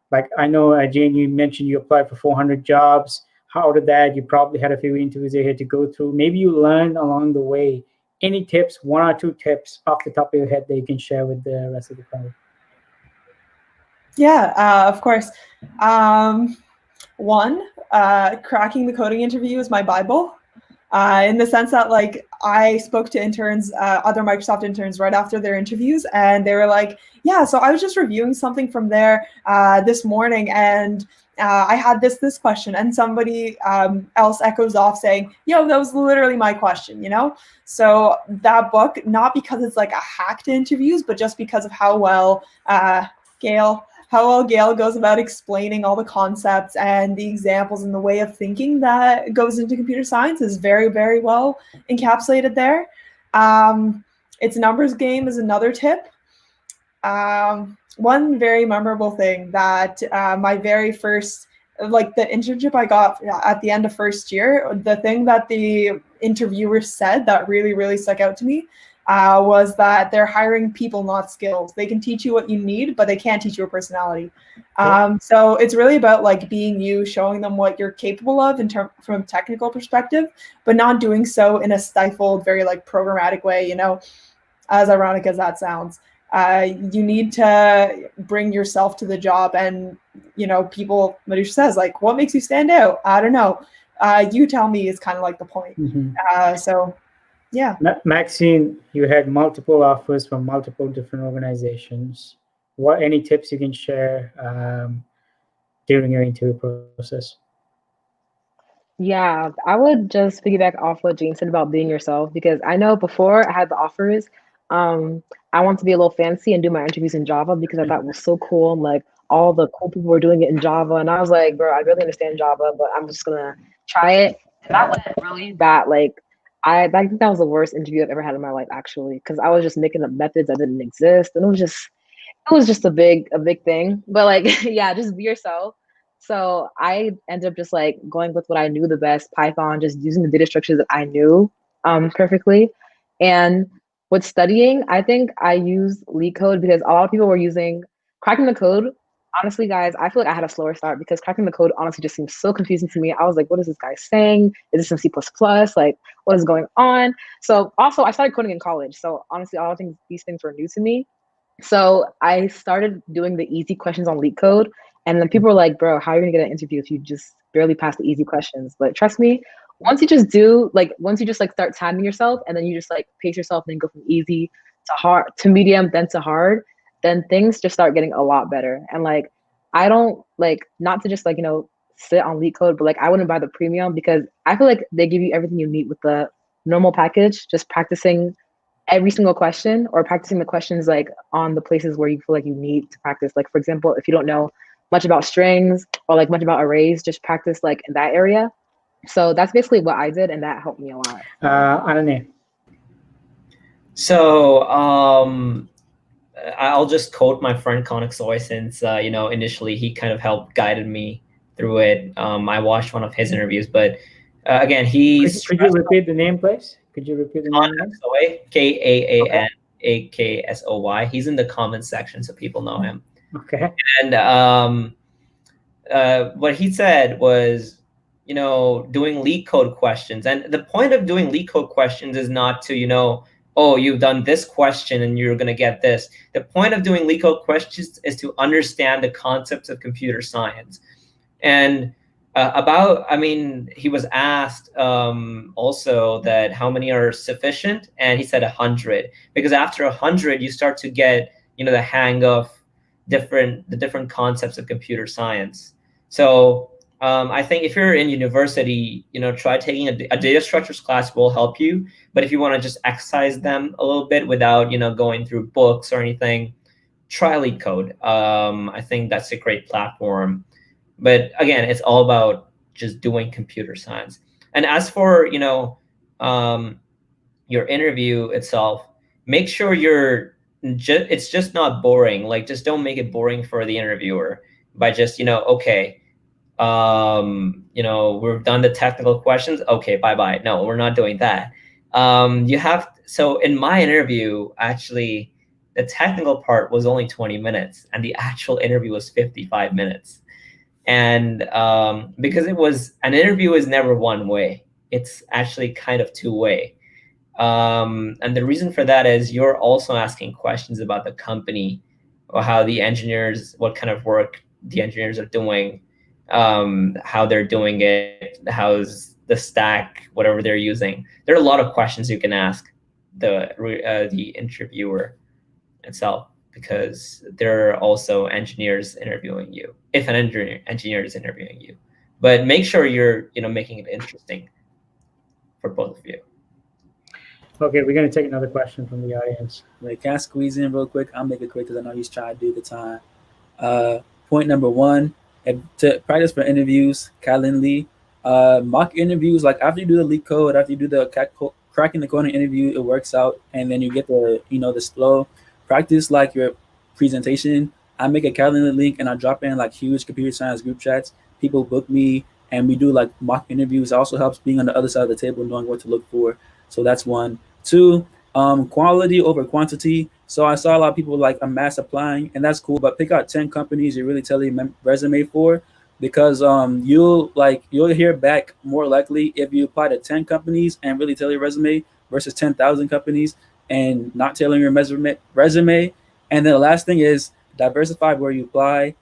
like, I know Jane, you mentioned you applied for 400 jobs. Out of that, you probably had a few interviews you had to go through. Maybe you learned along the way. Any tips, one or two tips off the top of your head that you can share with the rest of the crowd? Yeah, of course. One, cracking the coding interview is my Bible, in the sense that like I spoke to interns, other Microsoft interns right after their interviews, and they were like, yeah, so I was just reviewing something from there this morning, and I had this question, and somebody else echoes off saying, yo, that was literally my question, you know? So that book, not because it's like a hack to interviews, but just because of how well Gail goes about explaining all the concepts and the examples and the way of thinking that goes into computer science is very, very well encapsulated there. Its numbers game is another tip. One very memorable thing that my very first, like the internship I got at the end of first year, the thing that the interviewer said that really, really stuck out to me was that they're hiring people, not skills. They can teach you what you need, but they can't teach you a personality. So it's really about like being you, showing them what you're capable of from a technical perspective, but not doing so in a stifled, very like programmatic way, you know, as ironic as that sounds. You need to bring yourself to the job, and, you know, people, Madusha says, like, what makes you stand out? I don't know. You tell me is kind of like the point. Mm-hmm. So yeah. Maxine, you had multiple offers from multiple different organizations. Any tips you can share during your interview process? Yeah, I would just piggyback off what Jane said about being yourself, because I know before I had the offers, I wanted to be a little fancy and do my interviews in Java because I thought it was so cool. And like all the cool people were doing it in Java. And I was like, bro, I really understand Java, but I'm just going to try it. And that went really bad. Like, I think that was the worst interview I've ever had in my life, actually, because I was just making up methods that didn't exist. And it was just a big thing. But like, yeah, just be yourself. So I ended up just like going with what I knew the best, Python, just using the data structures that I knew perfectly. And with studying, I think I used LeetCode because a lot of people were using cracking the code. Honestly, guys, I feel like I had a slower start because cracking the code honestly just seemed so confusing to me. I was like, what is this guy saying? Is this in C++? Like, what is going on? So also, I started coding in college. So honestly, all these things were new to me. So I started doing the easy questions on LeetCode. And then people were like, bro, how are you gonna get an interview if you just barely pass the easy questions? But trust me, once you just start timing yourself and then you just like pace yourself and then go from easy to hard to medium, then to hard, then things just start getting a lot better. And like, I don't like, not to just like, sit on LeetCode, but like I wouldn't buy the premium because I feel like they give you everything you need with the normal package, just practicing every single question or practicing the questions like on the places where you feel like you need to practice. Like for example, if you don't know much about strings or like much about arrays, just practice like in that area. So that's basically what I did, and that helped me a lot. Ananay. So I'll just quote my friend Konik Soy since initially he kind of helped guided me through it. I watched one of his interviews, but again, Could you repeat the name, please? Could you repeat the name again? Soy, Kaanaksoy. He's in the comments section, so people know him. Okay. And what he said was, doing LeetCode questions. And the point of doing LeetCode questions is not to, oh, you've done this question and you're going to get this. The point of doing LeetCode questions is to understand the concepts of computer science. And he was asked also that how many are sufficient, and he said 100, because after 100, you start to get, the hang of the different concepts of computer science. So I think if you're in university, try taking a data structures class will help you. But if you want to just exercise them a little bit without, going through books or anything, try LeetCode. I think that's a great platform. But again, it's all about just doing computer science. And as for, your interview itself, make sure it's just not boring. Like, just don't make it boring for the interviewer by just, okay, we've done the technical questions. Okay, bye-bye. No, we're not doing that. So in my interview, actually, the technical part was only 20 minutes and the actual interview was 55 minutes. And because an interview is never one way, it's actually kind of two-way. And the reason for that is you're also asking questions about the company or how the engineers, what kind of work the engineers are doing, how they're doing it, how's the stack, whatever they're using. There are a lot of questions you can ask the interviewer itself, because there are also engineers interviewing you, if an engineer is interviewing you. But make sure you're making it interesting for both of you. Okay, we're going to take another question from the audience. Wait, can I squeeze in real quick? I'll make it quick because I know he's trying to do the time. Point number one, to practice for interviews, Calendly. Mock interviews, like after you do the LeetCode, after you do the cracking the coding interview, it works out, and then you get the this flow. Practice like your presentation. I make a Calendly link and I drop in like huge computer science group chats. People book me and we do like mock interviews. It also helps being on the other side of the table, knowing what to look for. So that's one. Two, quality over quantity. So I saw a lot of people like mass applying, and that's cool, but pick out 10 companies you really tell your resume for, because you'll hear back more likely if you apply to 10 companies and really tell your resume versus 10,000 companies and not tailoring your resume. And then the last thing is diversify where you apply.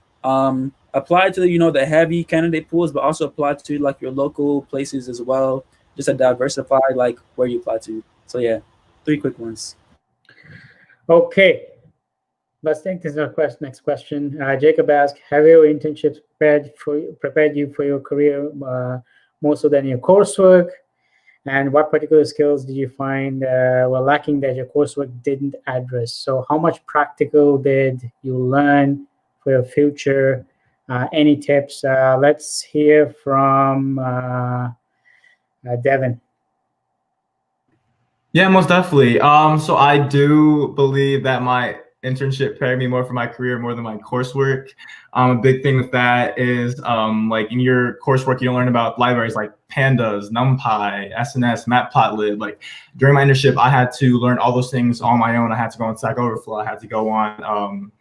Apply to the heavy candidate pools, but also apply to like your local places as well, just to diversify like where you apply to. So yeah, 3 quick ones. Okay, let's take this next question. Jacob asked, have your internships prepared you for your career more so than your coursework? And what particular skills did you find were lacking that your coursework didn't address? So how much practical did you learn for your future? Any tips? Let's hear from Devin. Yeah, most definitely. So I do believe that my internship prepared me more for my career more than my coursework. A big thing with that is like in your coursework, you learn about libraries like Pandas, NumPy, SNS, Matplotlib. Like during my internship, I had to learn all those things on my own. I had to go on Stack Overflow. I had to go on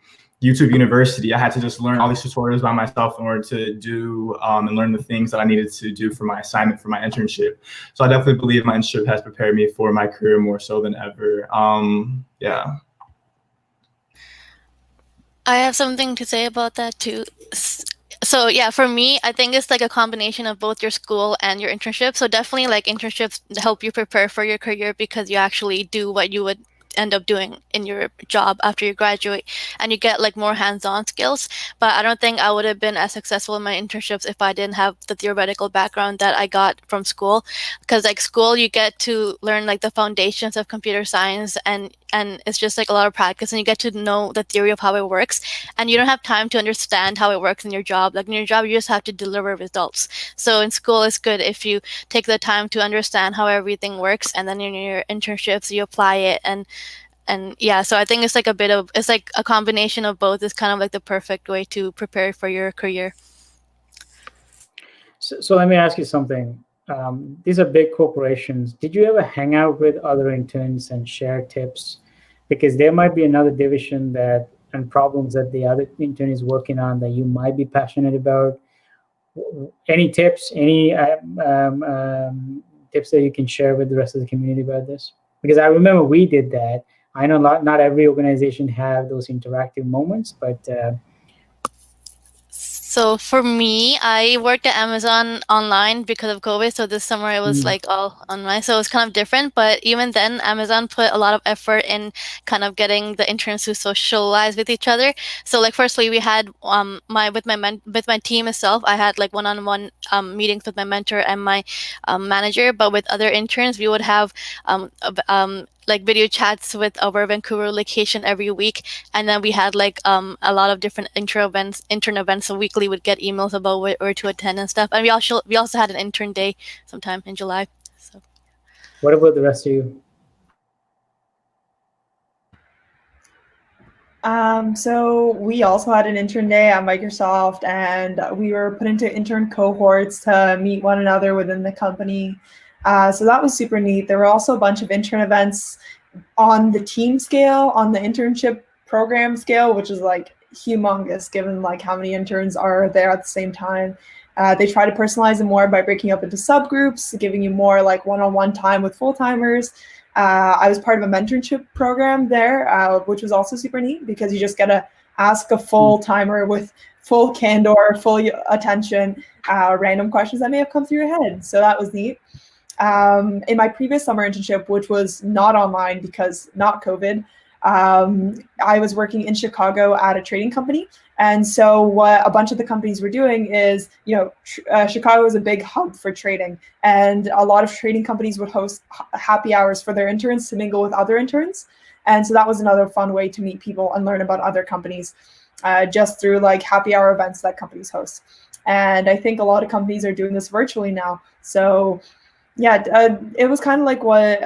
YouTube University. I had to just learn all these tutorials by myself in order to do and learn the things that I needed to do for my assignment for my internship. So I definitely believe my internship has prepared me for my career more so than ever. Yeah. I have something to say about that too. So yeah, for me, I think it's like a combination of both your school and your internship. So definitely like internships help you prepare for your career because you actually do what you would end up doing in your job after you graduate, and you get like more hands-on skills. But I don't think I would have been as successful in my internships if I didn't have the theoretical background that I got from school. Because like school, you get to learn like the foundations of computer science, and it's just like a lot of practice, and you get to know the theory of how it works, and you don't have time to understand how it works in your job. Like in your job, you just have to deliver results. So in school, it's good if you take the time to understand how everything works, and then in your internships, you apply it. And yeah, so I think it's like it's like a combination of both. It's kind of like the perfect way to prepare for your career. So let me ask you something. These are big corporations. Did you ever hang out with other interns and share tips? Because there might be another division and problems that the other intern is working on that you might be passionate about. Any tips? Any tips that you can share with the rest of the community about this? Because I remember we did that. I know not every organization have those interactive moments, but so for me, I worked at Amazon online because of COVID. So this summer it was like all online. So it was kind of different. But even then, Amazon put a lot of effort in kind of getting the interns to socialize with each other. So like firstly, we had with my team itself, I had like one-on-one meetings with my mentor and my manager. But with other interns, we would have like video chats with our Vancouver location every week, and then we had like a lot of different intern events. So weekly would get emails about where to attend and stuff. And we also had an intern day sometime in July. So what about the rest of you? So we also had an intern day at Microsoft, and we were put into intern cohorts to meet one another within the company. So that was super neat. There were also a bunch of intern events on the team scale, on the internship program scale, which is like humongous given like how many interns are there at the same time. They try to personalize it more by breaking up into subgroups, giving you more like one-on-one time with full-timers. I was part of a mentorship program there, which was also super neat because you just get to ask a full-timer with full candor, full attention, random questions that may have come through your head. So that was neat. In my previous summer internship, which was not online because not COVID, I was working in Chicago at a trading company. And so what a bunch of the companies were doing is, Chicago is a big hub for trading. And a lot of trading companies would host happy hours for their interns to mingle with other interns. And so that was another fun way to meet people and learn about other companies just through like happy hour events that companies host. And I think a lot of companies are doing this virtually now. So yeah, it was kind of like what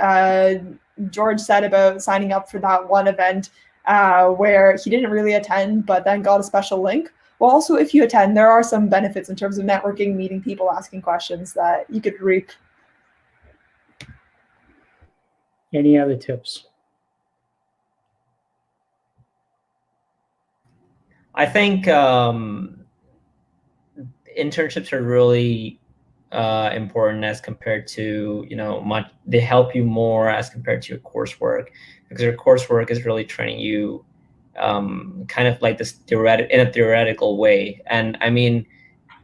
George said about signing up for that one event where he didn't really attend, but then got a special link. Well, also, if you attend, there are some benefits in terms of networking, meeting people, asking questions that you could reap. Any other tips? I think internships are really important as compared to, they help you more as compared to your coursework, because your coursework is really training you kind of like this in a theoretical way. And I mean,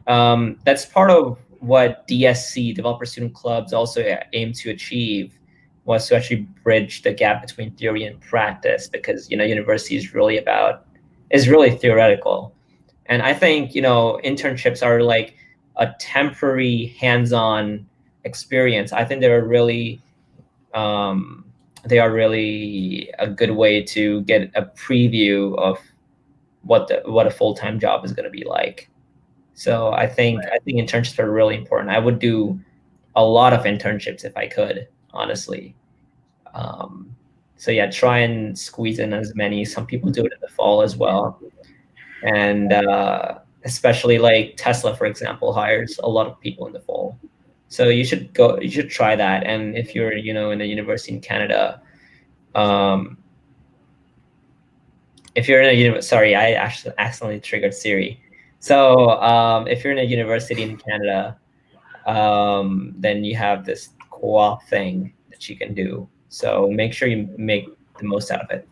that's part of what DSC, Developer Student Clubs, also aim to achieve, was to actually bridge the gap between theory and practice, because, university is really theoretical. And I think, internships are like a temporary hands-on experience. I think they're really a good way to get a preview of what a full-time job is going to be like. So I think internships are really important. I would do a lot of internships if I could, honestly. So yeah, try and squeeze in as many. Some people do it in the fall as well. And especially like Tesla, for example, hires a lot of people in the fall. So you should try that. And if you're, in a university in Canada, if you're in a sorry, I actually accidentally triggered Siri. So if you're in a university in Canada, then you have this co-op thing that you can do. So make sure you make the most out of it.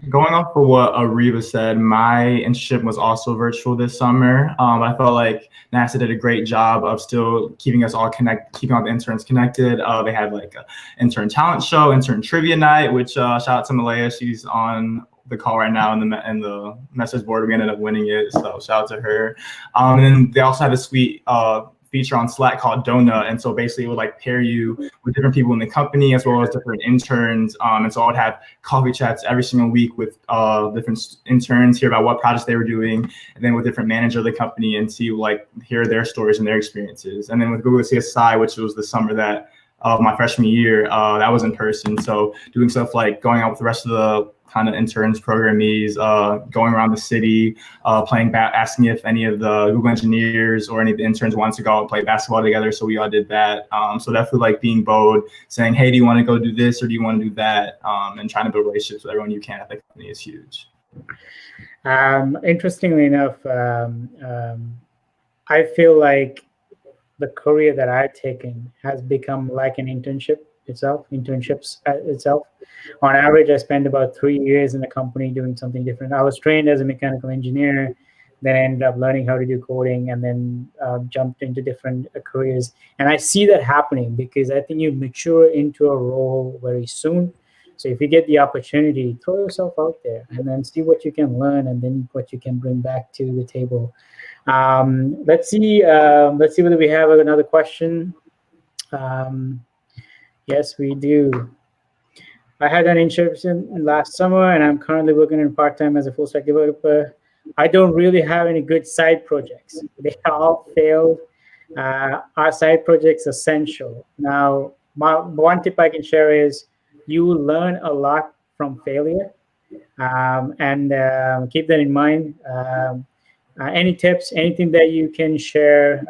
Going off of what Ariba said, my internship was also virtual this summer. I felt like NASA did a great job of still keeping us all keeping all the interns connected. They had like an intern talent show, intern trivia night, which shout out to Malaya. She's on the call right now in the message board. We ended up winning it, so shout out to her. And then they also had a sweet feature on Slack called Donut, and so basically it would like pair you with different people in the company as well as different interns, and so I would have coffee chats every single week with different interns, hear about what projects they were doing, and then with different manager of the company and see hear their stories and their experiences. And then with Google CSI, which was the summer that of my freshman year, that was in person, so doing stuff like going out with the rest of the kind of interns, programmees, going around the city, asking if any of the Google engineers or any of the interns wanted to go out and play basketball together. So we all did that. So definitely like being bold, saying, hey, do you want to go do this or do you want to do that? And trying to build relationships with everyone you can at the company is huge. Interestingly enough, I feel like the career that I've taken has become like an internships itself. On average, I spent about 3 years in a company doing something different. I was trained as a mechanical engineer, then I ended up learning how to do coding, and then jumped into different careers. And I see that happening because I think you mature into a role very soon. So if you get the opportunity, throw yourself out there and then see what you can learn and then what you can bring back to the table. Let's see whether we have another question. Yes, we do. I had an internship last summer, and I'm currently working in part-time as a full-stack developer. I don't really have any good side projects. They all failed. Are side projects essential? Now, one tip I can share is you will learn a lot from failure, and keep that in mind. Any tips, anything that you can share?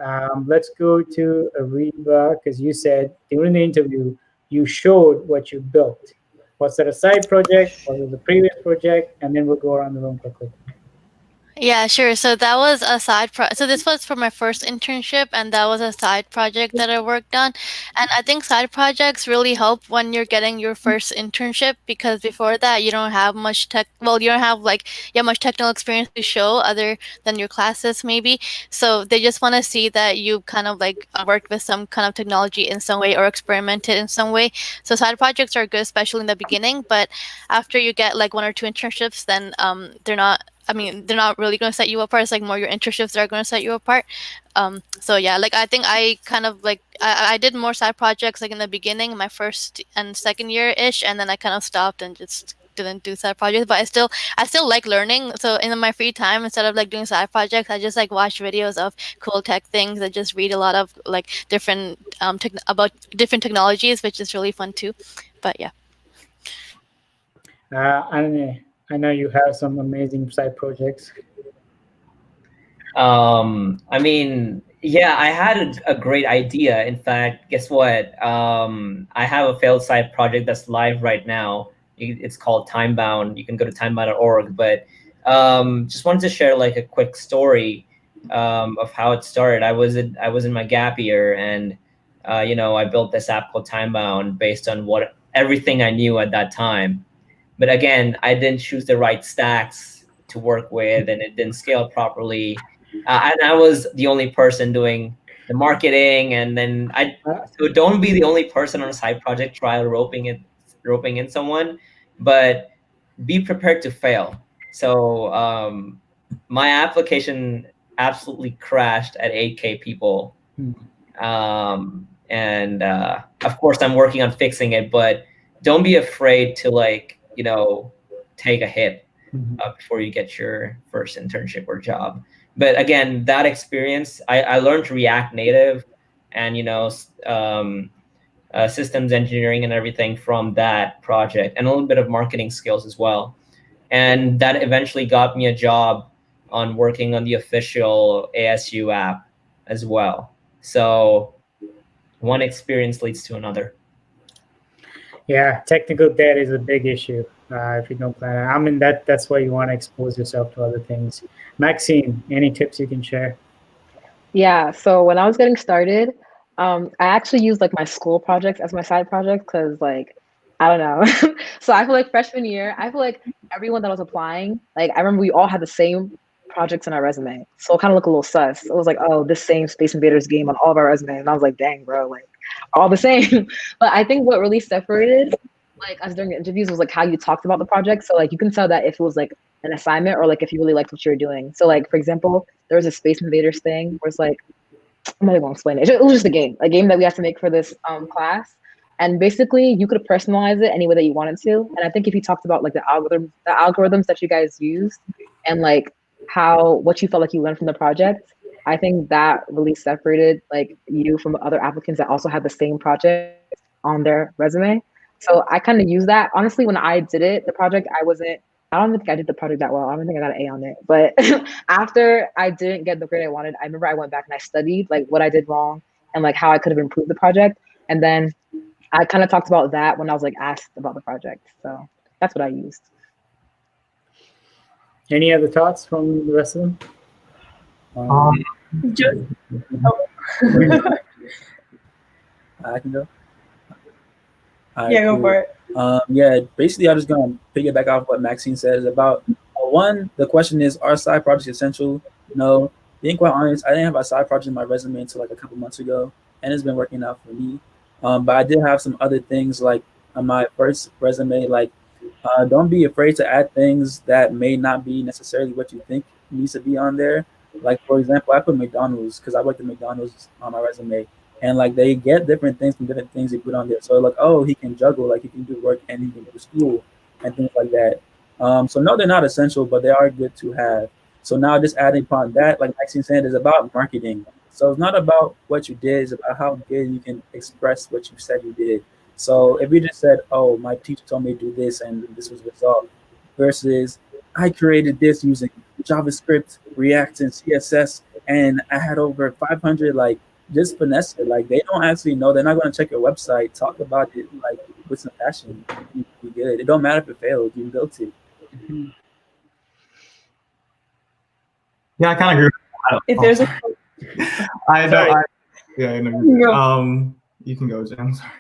Let's go to Ariba, because you said during the interview, you showed what you built. Was that a side project? Was it the previous project? And then we'll go around the room quickly. Yeah, sure. So that was a so this was for my first internship, and that was a side project that I worked on. And I think side projects really help when you're getting your first internship, because before that you don't have much you don't have much technical experience to show other than your classes maybe. So they just want to see that you kind of worked with some kind of technology in some way or experimented in some way. So side projects are good, especially in the beginning, but after you get like 1 or 2 internships, then they're not really going to set you apart. It's like more your internships that are going to set you apart. So yeah, I think I kind of I did more side projects in the beginning, my first and second year-ish, and then I kind of stopped and just didn't do side projects. But I still like learning. So in my free time, instead of doing side projects, I just watch videos of cool tech things. I just read a lot of different about different technologies, which is really fun too. But yeah. Ananay, I know you have some amazing side projects. I mean, yeah, I had a great idea. In fact, guess what? I have a failed side project that's live right now. It's called Timebound. You can go to timebound.org. But just wanted to share a quick story of how it started. I was in my gap year, and I built this app called Timebound based on everything I knew at that time. But again, I didn't choose the right stacks to work with, and it didn't scale properly. And I was the only person doing the marketing. And then so don't be the only person on a side project. Try roping in someone, but be prepared to fail. So my application absolutely crashed at 8K people. And of course, I'm working on fixing it, but don't be afraid to take a hit before you get your first internship or job. But again, that experience, I learned React Native, and systems engineering and everything from that project, and a little bit of marketing skills as well. And that eventually got me a job on working on the official ASU app as well. So one experience leads to another. Yeah, technical debt is a big issue if you don't plan it. I mean, that's why you want to expose yourself to other things. Maxine, any tips you can share? Yeah, so when I was getting started, I actually used like my school projects as my side projects because like, I don't know. So I feel like freshman year, I feel like everyone that was applying, like I remember we all had the same projects in our resume. So it kind of looked a little sus. It was like, oh, this same Space Invaders game on all of our resumes. And I was like, dang, bro, like all the same. But I think what really separated like us during the interviews was like how you talked about the project. So like you can tell that if it was like an assignment or like if you really liked what you were doing. So like for example, there was a Space Invaders thing where it's like, I'm not even gonna explain it. It was just a game that we had to make for this class. And basically you could personalize it any way that you wanted to. And I think if you talked about like the algorithms that you guys used and like what you felt like you learned from the project, I think that really separated like you from other applicants that also had the same project on their resume. So I kind of use that. Honestly, when I did it, the project, I don't think I did the project that well. I don't think I got an A on it. But after I didn't get the grade I wanted, I remember I went back and I studied like what I did wrong and like how I could have improved the project. And then I kind of talked about that when I was like asked about the project. So that's what I used. Any other thoughts from the rest of them? I can go. Yeah, go for it. Yeah, basically, I'm just gonna piggyback off what Maxine says about one. The question is, are side projects essential? No. Being quite honest, I didn't have a side project in my resume until like a couple months ago, and it's been working out for me. But I did have some other things like on my first resume, like don't be afraid to add things that may not be necessarily what you think needs to be on there. Like for example, I put McDonald's because I worked at McDonald's on my resume. And like they get different things from different things they put on there. So like, oh, he can juggle, like he can do work and he can go to school and things like that. So no, they're not essential, but they are good to have. So now just adding upon that, like Maxine said, is about marketing. So it's not about what you did, it's about how good you can express what you said you did. So if you just said, oh, my teacher told me to do this and this was the result, versus I created this using JavaScript, React, and CSS, and I had over 500 like just finesse it. Like they don't actually know. They're not going to check your website. Talk about it like with some passion. You be good. It don't matter if it failed. You built it. Yeah, I kind of agree. If there's a, I know. You can go, Jen. Sorry.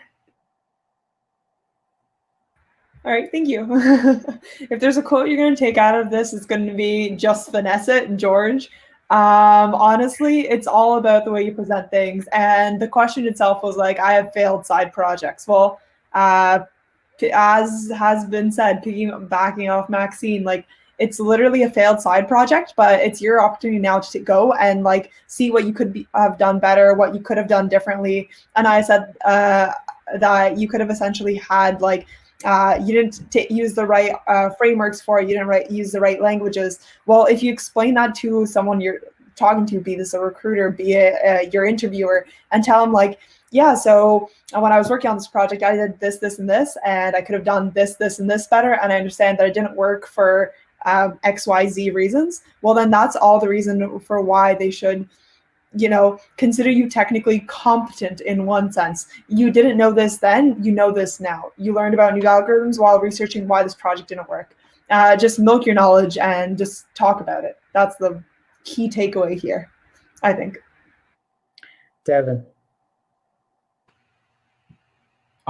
All right, thank you. If there's a quote you're going to take out of this, it's going to be just finesse it, George. Honestly, it's all about the way you present things. And the question itself was like, I have failed side projects. Well, as has been said, backing off Maxine, like it's literally a failed side project, but it's your opportunity now to go and like see what you could have done better, what you could have done differently. And I said that you could have essentially had like, you didn't use the right frameworks for it. You didn't use the right languages. Well, if you explain that to someone you're talking to, be this a recruiter, be it your interviewer, and tell them like, yeah, so when I was working on this project, I did this, this, and this, and I could have done this, this, and this better. And I understand that it didn't work for X, Y, Z reasons. Well, then that's all the reason for why they should, consider you technically competent in one sense. You didn't know this then, you know this now. You learned about new algorithms while researching why this project didn't work. Just milk your knowledge and just talk about it. That's the key takeaway here, I think. Devin.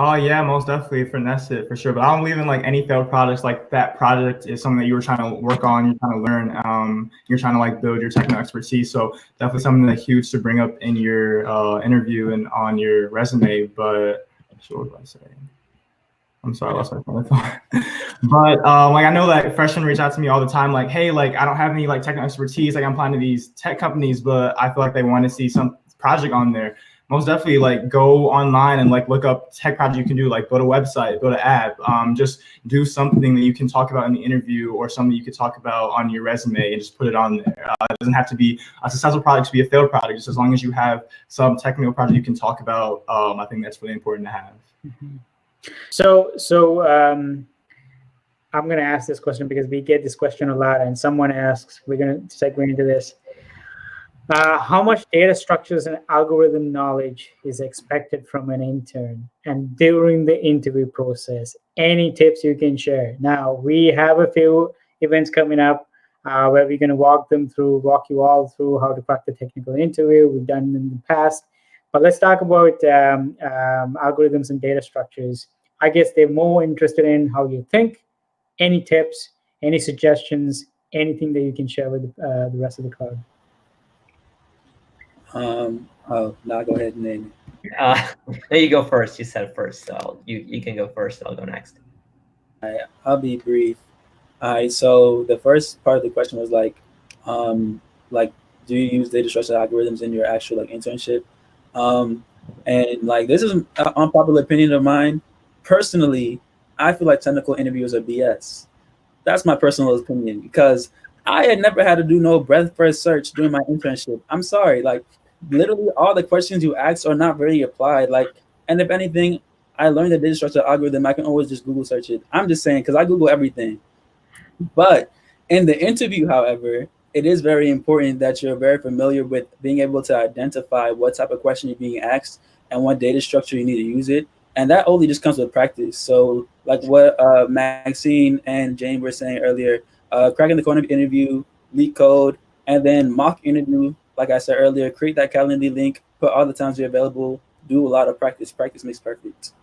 Oh yeah, most definitely finesse it for sure. But I don't believe in like any failed projects. Like that project is something that you were trying to work on, you're trying to learn, you're trying to like build your technical expertise. So definitely something that's huge to bring up in your interview and on your resume. But what was I saying? I'm sorry, I lost my train of thought. But like I know that freshmen reach out to me all the time, like, hey, like I don't have any like technical expertise. Like I'm applying to these tech companies, but I feel like they want to see some project on there. most definitely like go online and like look up tech project you can do, like build a website, build an app, just do something that you can talk about in the interview or something you could talk about on your resume and just put it on there. It doesn't have to be a successful product to be a failed product. Just as long as you have some technical project you can talk about, I think that's really important to have. Mm-hmm. So I'm going to ask this question because we get this question a lot, and someone asks, we're going to segue into this. How much data structures and algorithm knowledge is expected from an intern and during the interview process? Any tips you can share? Now, we have a few events coming up where we're going to walk you all through how to crack the technical interview. We've done in the past. But let's talk about algorithms and data structures. I guess they're more interested in how you think. Any tips, any suggestions, anything that you can share with the rest of the crowd? Now go ahead and name it. There you go first. You said first, so you can go first. I'll go next. I'll be brief. All right. So the first part of the question was like, do you use data structure algorithms in your actual like internship? And like this is an unpopular opinion of mine. Personally, I feel like technical interviews are BS. That's my personal opinion because I had never had to do no breadth first search during my internship. I'm sorry, like literally all the questions you ask are not very applied. Like, and if anything, I learned the data structure algorithm. I can always just Google search it. I'm just saying because I Google everything. But in the interview, however, it is very important that you're very familiar with being able to identify what type of question you're being asked and what data structure you need to use it. And that only just comes with practice. So like what Maxine and Jane were saying earlier, cracking the code interview, leak code, and then mock interview, like I said earlier, create that Calendly link, put all the times you're available, do a lot of practice. Practice makes perfect.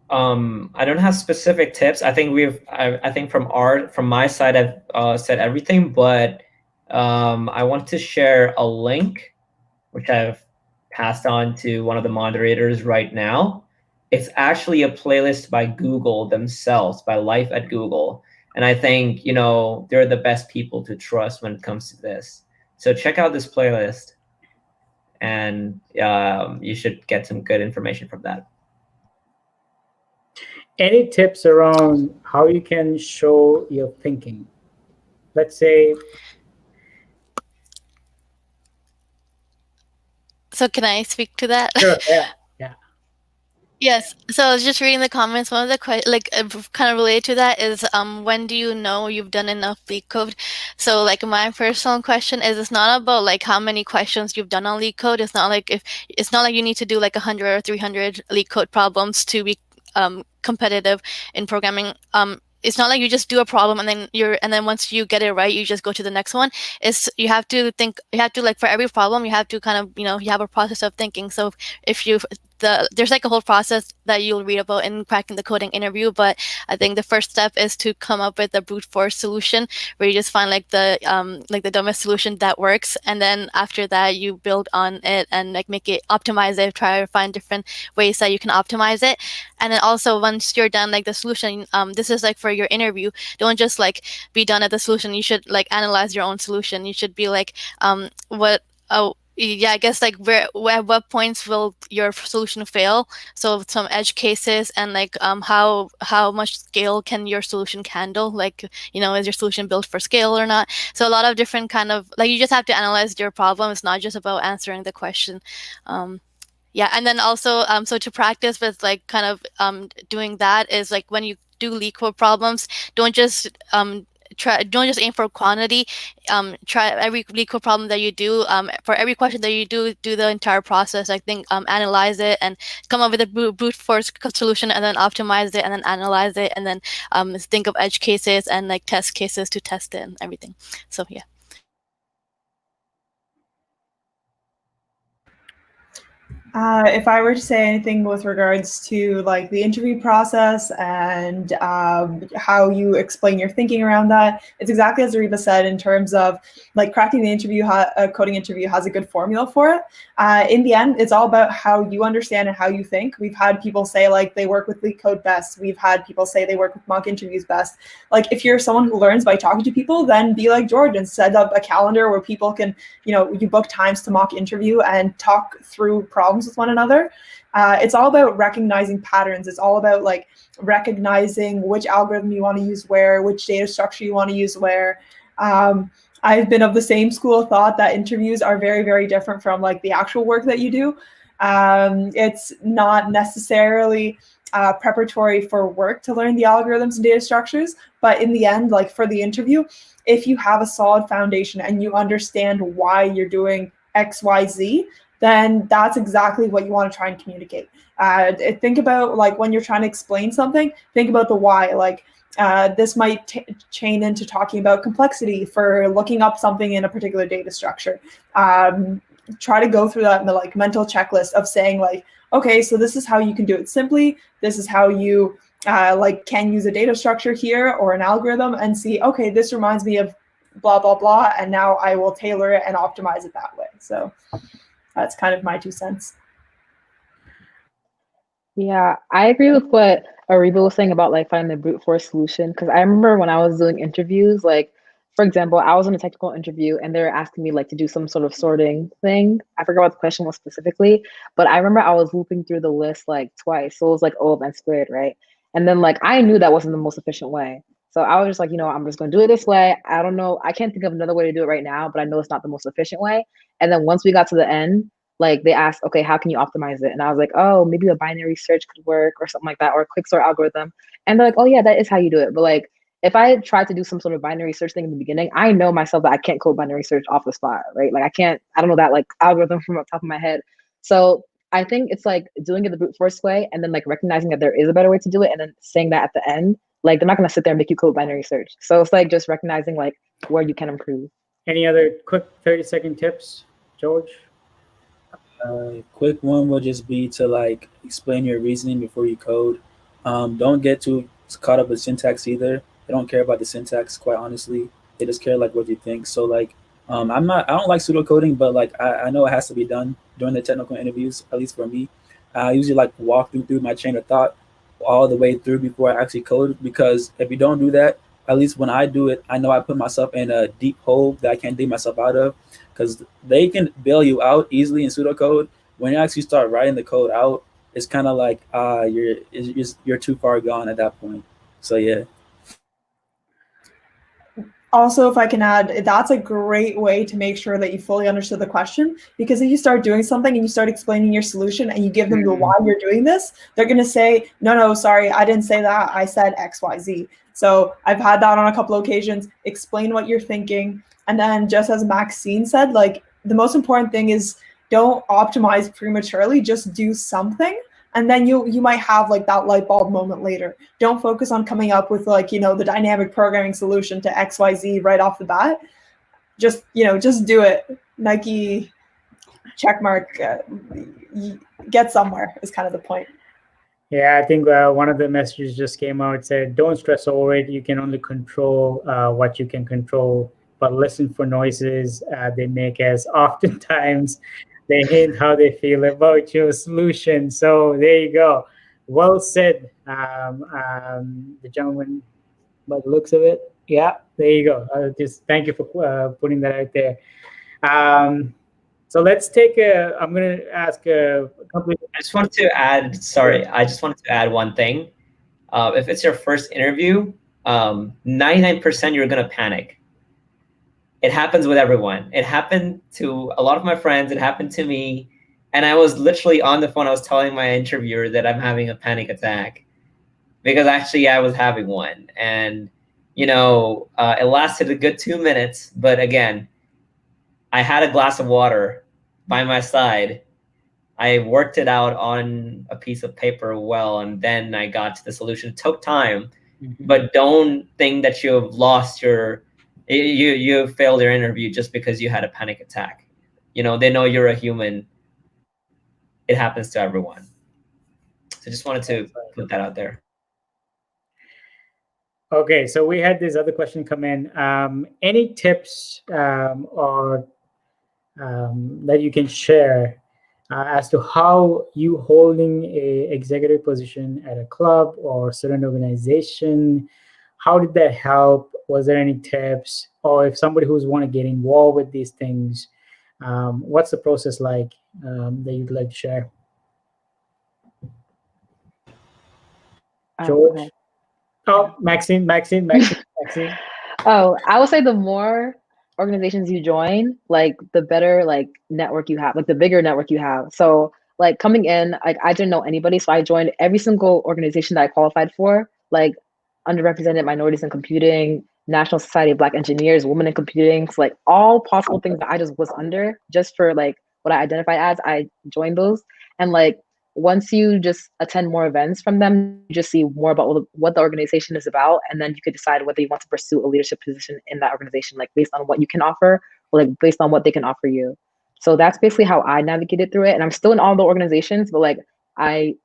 I don't have specific tips. I think I think from my side, I've said everything, but I want to share a link, which I've passed on to one of the moderators right now. It's actually a playlist by Google themselves, by Life at Google. And I think, they're the best people to trust when it comes to this. So check out this playlist and you should get some good information from that. Any tips around how you can show your thinking? Let's say. So can I speak to that? Sure, yeah. Yes. So I was just reading the comments. One of the kind of related to that is when do you know you've done enough leak code? So like my personal question is, it's not about like how many questions you've done on leak code. It's not like you need to do like 100 or 300 leak code problems to be competitive in programming. It's not like you just do a problem and then once you get it right, you just go to the next one. You have to like for every problem, you have to kind of, you have a process of thinking. So if there's like a whole process that you'll read about in cracking the coding interview, but I think the first step is to come up with a brute force solution where you just find like the dumbest solution that works, and then after that you build on it and like make it, optimize it, try to find different ways that you can optimize it. And then also once you're done like the solution, this is like for your interview, don't just like be done at the solution. You should like analyze your own solution. You should be like I guess like at what points will your solution fail? So some edge cases and like how much scale can your solution handle? Like, is your solution built for scale or not? So a lot of different kind of like, you just have to analyze your problem. It's not just about answering the question. And then also so to practice with like kind of doing that is like when you do leak code problems, don't just aim for quantity. Try every leak code problem that you do. For every question that you do the entire process. I think analyze it and come up with a brute force solution, and then optimize it, and then analyze it, and then think of edge cases and like test cases to test it and everything. So yeah. If I were to say anything with regards to like the interview process and how you explain your thinking around that, it's exactly as Ariba said in terms of like cracking the interview, a coding interview has a good formula for it. In the end, it's all about how you understand and how you think. We've had people say like they work with LeetCode best. We've had people say they work with mock interviews best. Like if you're someone who learns by talking to people, then be like George and set up a calendar where people can, you book times to mock interview and talk through problems with one another. It's all about recognizing patterns. It's all about like recognizing which algorithm you want to use where, which data structure you want to use where. I've been of the same school of thought that interviews are very, very different from like the actual work that you do. It's not necessarily preparatory for work to learn the algorithms and data structures, but in the end, like for the interview, if you have a solid foundation and you understand why you're doing X, Y, Z, then that's exactly what you want to try and communicate. Think about like when you're trying to explain something, think about the why. Like this might chain into talking about complexity for looking up something in a particular data structure. Try to go through that like mental checklist of saying like, okay, so this is how you can do it simply. This is how you like can use a data structure here or an algorithm and see, okay, this reminds me of blah, blah, blah. And now I will tailor it and optimize it that way. So that's kind of my 2 cents. Yeah, I agree with what Ariba was saying about like finding the brute force solution. Because I remember when I was doing interviews, like for example, I was in a technical interview and they were asking me like to do some sort of sorting thing. I forgot what the question was specifically, but I remember I was looping through the list like twice. So it was like O of n squared, right? And then like I knew that wasn't the most efficient way. So I was just like, I'm just gonna do it this way. I don't know. I can't think of another way to do it right now, but I know it's not the most efficient way. And then once we got to the end, like they asked, okay, how can you optimize it? And I was like, oh, maybe a binary search could work or something like that, or a quicksort algorithm. And they're like, oh yeah, that is how you do it. But like, if I tried to do some sort of binary search thing in the beginning, I know myself that I can't code binary search off the spot, right? Like I don't know that like algorithm from the top of my head. So I think it's like doing it the brute force way and then like recognizing that there is a better way to do it and then saying that at the end. Like they're not gonna sit there and make you code binary search. So it's like just recognizing like where you can improve. Any other quick 30-second tips, George? Quick one will just be to like explain your reasoning before you code. Don't get too caught up with syntax either. They don't care about the syntax, quite honestly. They just care like what you think. So like, I don't like pseudocoding, but like I know it has to be done during the technical interviews, at least for me. I usually like walk through my chain of thought all the way through before I actually code, because if you don't do that, at least when I do it, I know I put myself in a deep hole that I can't dig myself out of, because they can bail you out easily in pseudocode. When you actually start writing the code out, it's kind of like you're too far gone at that point. So yeah. Also, if I can add, that's a great way to make sure that you fully understood the question, because if you start doing something and you start explaining your solution and you give them the why you're doing this, they're going to say, no, sorry, I didn't say that. I said X, Y, Z. So I've had that on a couple of occasions. Explain what you're thinking. And then just as Maxine said, like the most important thing is don't optimize prematurely, just do something. And then you might have like that light bulb moment later. Don't focus on coming up with like, the dynamic programming solution to XYZ right off the bat. Just do it. Nike check mark, get somewhere is kind of the point. Yeah, I think one of the messages just came out, said, don't stress over it. You can only control what you can control, but listen for noises they make, as oftentimes they hint how they feel about your solution. So there you go. Well said, the gentleman, by the looks of it. Yeah, there you go. Just thank you for putting that out there. So let's take I'm going to ask a couple. I just wanted to add one thing. If it's your first interview, 99% you're going to panic. It happens with everyone. It happened to a lot of my friends. It happened to me. And I was literally on the phone. I was telling my interviewer that I'm having a panic attack, because actually I was having one. And, it lasted a good 2 minutes. But again, I had a glass of water by my side. I worked it out on a piece of paper well, and then I got to the solution. It took time, but don't think that you have lost you failed your interview just because you had a panic attack. They know you're a human. it happens to everyone. So just wanted to put that out there. Okay, so we had this other question come in. Any tips or that you can share as to how you holding a executive position at a club or certain organization, how did that help? Was there any tips? Or if somebody who's want to get involved with these things, what's the process like that you'd like to share? George? Okay. Oh, Maxine. Oh, I would say the more organizations you join, like the better like network you have, like the bigger network you have. So like coming in, like I didn't know anybody, so I joined every single organization that I qualified for, like underrepresented minorities in computing, National Society of Black Engineers, women in computing, so like all possible things that I just was under, just for like what I identify as, I joined those. And like once you just attend more events from them, you just see more about what the organization is about, and then you could decide whether you want to pursue a leadership position in that organization, like based on what you can offer, or like based on what they can offer you. So that's basically how I navigated through it. And I'm still in all the organizations, but like I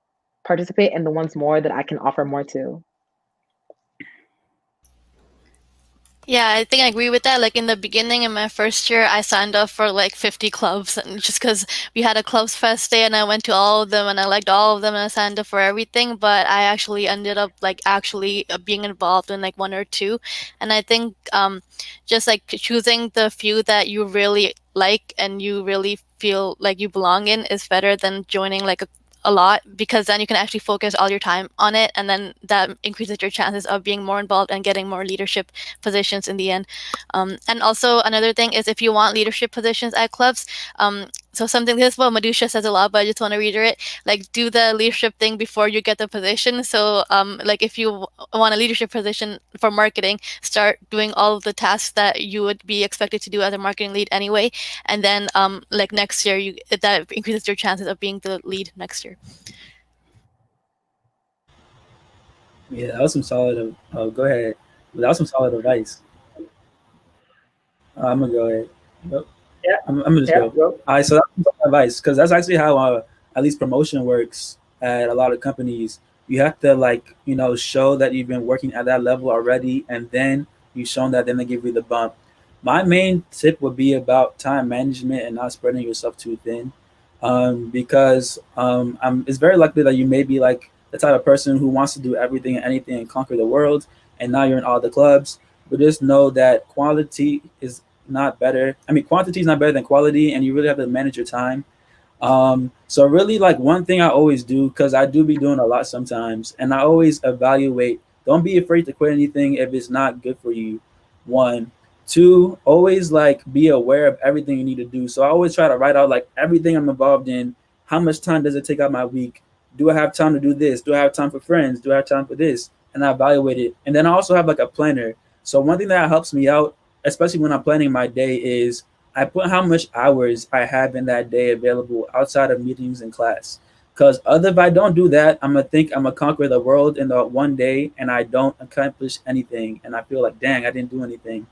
participate in the ones more that I can offer more to. Yeah, I think I agree with that. Like in the beginning, in my first year, I signed up for like 50 clubs, and just because we had a clubs fest day, and I went to all of them, and I liked all of them, and I signed up for everything. But I actually ended up like being involved in like one or two, and I think just like choosing the few that you really like and you really feel like you belong in is better than joining like a lot, because then you can actually focus all your time on it, and then that increases your chances of being more involved and getting more leadership positions in the end. And also another thing is, if you want leadership positions at clubs, so something, this is what Madusha says a lot, but I just want to reiterate, like do the leadership thing before you get the position. So like if you want a leadership position for marketing, start doing all of the tasks that you would be expected to do as a marketing lead anyway, and then like next year that increases your chances of being the lead next year. Yeah, that was some solid. Go ahead. That was some solid advice. I'm gonna go ahead. Yep. Yeah, I'm just go. All right, so that's some solid advice, because that's actually how at least promotion works at a lot of companies. You have to like show that you've been working at that level already, and then you've shown that, then they give you the bump. My main tip would be about time management and not spreading yourself too thin, because it's very likely that you may be like the type of person who wants to do everything and anything and conquer the world, and now you're in all the clubs. But just know that quality is not better. I mean, quantity is not better than quality, and you really have to manage your time. So really, like one thing I always do, because I do be doing a lot sometimes, and I always evaluate. Don't be afraid to quit anything if it's not good for you. 1, 2, always like be aware of everything you need to do. So I always try to write out like everything I'm involved in. How much time does it take out my week? Do I have time to do this? Do I have time for friends? Do I have time for this? And I evaluate it. And then I also have like a planner. So one thing that helps me out, especially when I'm planning my day, is I put how much hours I have in that day available outside of meetings and class. Because if I don't do that, I'm going to think I'm going to conquer the world in the one day, and I don't accomplish anything. And I feel like, dang, I didn't do anything.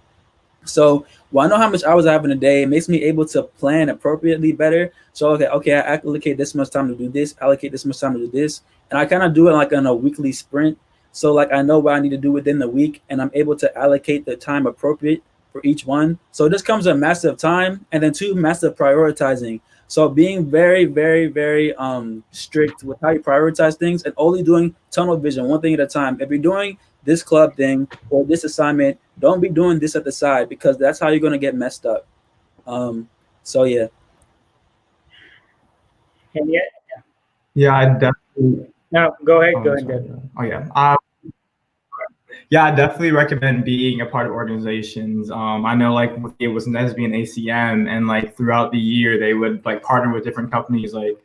So I know how much hours I have in a day. It makes me able to plan appropriately better. So okay, I allocate this much time to do this, allocate this much time to do this. And I kind of do it like on a weekly sprint. So like I know what I need to do within the week, and I'm able to allocate the time appropriate for each one. So this comes a massive time, and then 2, massive prioritizing. So being very, very, very strict with how you prioritize things, and only doing tunnel vision, one thing at a time. If you're doing this club thing or this assignment, don't be doing this at the side, because that's how you're going to get messed up. So yeah. And yeah. Yeah, I definitely. No, go ahead, Devin. Oh yeah. Yeah, I definitely recommend being a part of organizations. I know like it was NESB and ACM, and like throughout the year they would like partner with different companies. Like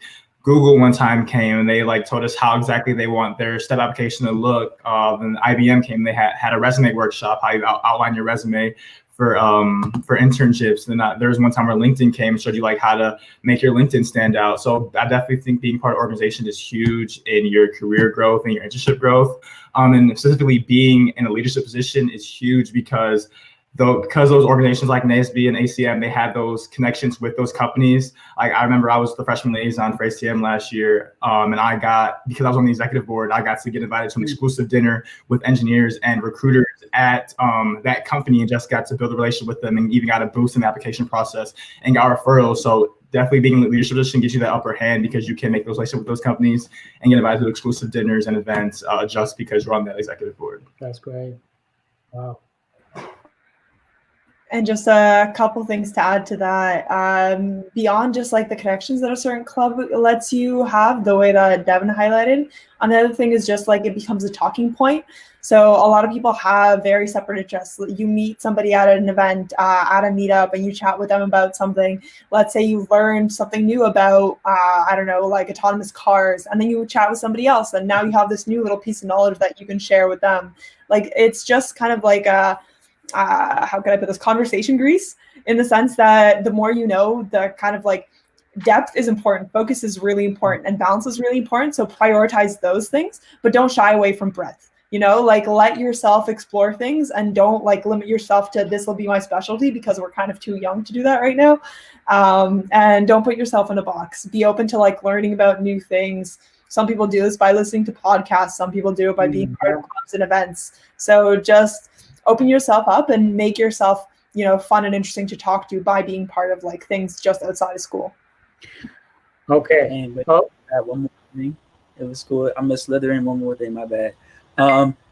Google one time came and they like told us how exactly they want their step application to look. Then IBM came, they had a resume workshop, how you outline your resume for internships. And there was one time where LinkedIn came and showed you like how to make your LinkedIn stand out. So I definitely think being part of organization is huge in your career growth and your internship growth. And specifically being in a leadership position is huge, because though, because those organizations like NASB and ACM, they had those connections with those companies. Like I remember I was the freshman liaison for ACM last year, and because I was on the executive board, I got to get invited to an exclusive dinner with engineers and recruiters at that company, and just got to build a relationship with them, and even got a boost in the application process and got referrals. So definitely being in a leadership position gives you that upper hand, because you can make those relationships with those companies and get invited to exclusive dinners and events just because you're on that executive board. That's great. Wow. And just a couple things to add to that. Beyond just like the connections that a certain club lets you have, the way that Devin highlighted, another thing is just like it becomes a talking point. So a lot of people have very separate interests. You meet somebody at an event, at a meetup, and you chat with them about something. Let's say you learned something new about, I don't know, like autonomous cars, and then you chat with somebody else, and now you have this new little piece of knowledge that you can share with them. Like it's just kind of like a, how can I put this, conversation grease, in the sense that the more you know, the kind of like depth is important, focus is really important, and balance is really important. So prioritize those things, but don't shy away from breadth. You know, like let yourself explore things, and don't like limit yourself to this will be my specialty, because we're kind of too young to do that right now. And don't put yourself in a box. Be open to like learning about new things. Some people do this by listening to podcasts. Some people do it by being part of clubs and events. So just open yourself up and make yourself, you know, fun and interesting to talk to by being part of like things just outside of school. Okay. And one more thing. It was cool. I'm a Slytherin. One more thing. My bad.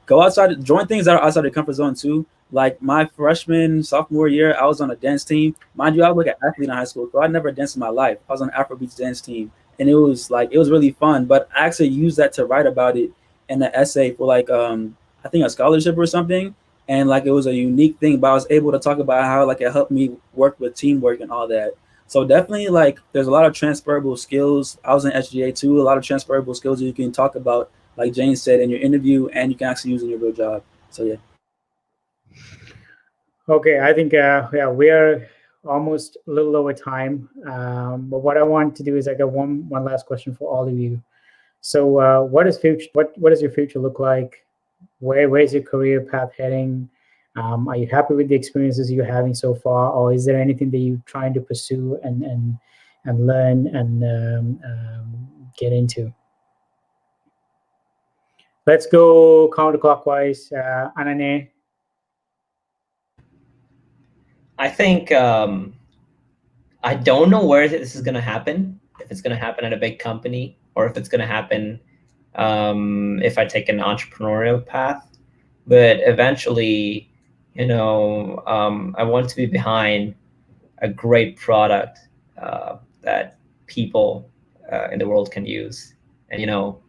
Go outside. Join things that are outside the comfort zone too. Like my freshman, sophomore year, I was on a dance team. Mind you, I was like an athlete in high school, so I never danced in my life. I was on an Afrobeats dance team, and it was really fun. But I actually used that to write about it in an essay for like I think a scholarship or something. And like it was a unique thing, but I was able to talk about how like it helped me work with teamwork and all that. So definitely like there's a lot of transferable skills. I was in SGA too, a lot of transferable skills that you can talk about, like Jane said, in your interview, and you can actually use in your real job. So yeah. Okay, I think yeah, we are almost a little over time. But what I want to do is I got one last question for all of you. So what does your future look like? Where's your career path heading? Are you happy with the experiences you're having so far, or is there anything that you're trying to pursue and learn and get into? Let's go counterclockwise. Ananay. I think I don't know where this is going to happen. If it's going to happen at a big company, or if it's going to happen if I take an entrepreneurial path. But eventually, you know, I want to be behind a great product that people in the world can use. And, you know,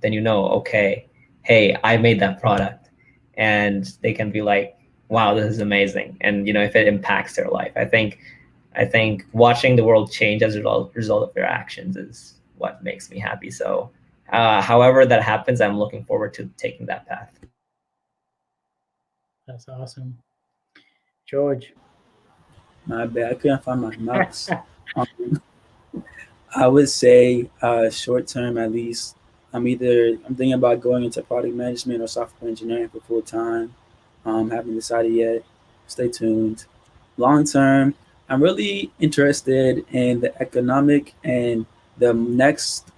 then, you know, okay, hey, I made that product. And they can be like, wow, this is amazing. And, you know, if it impacts their life, I think watching the world change as a result of their actions is what makes me happy. So however that happens, I'm looking forward to taking that path. That's awesome. George. My bad, I couldn't find my notes. I would say short term, at least, I'm thinking about going into product management or software engineering for full time. Haven't decided yet. Stay tuned. Long term, I'm really interested in the economic and the next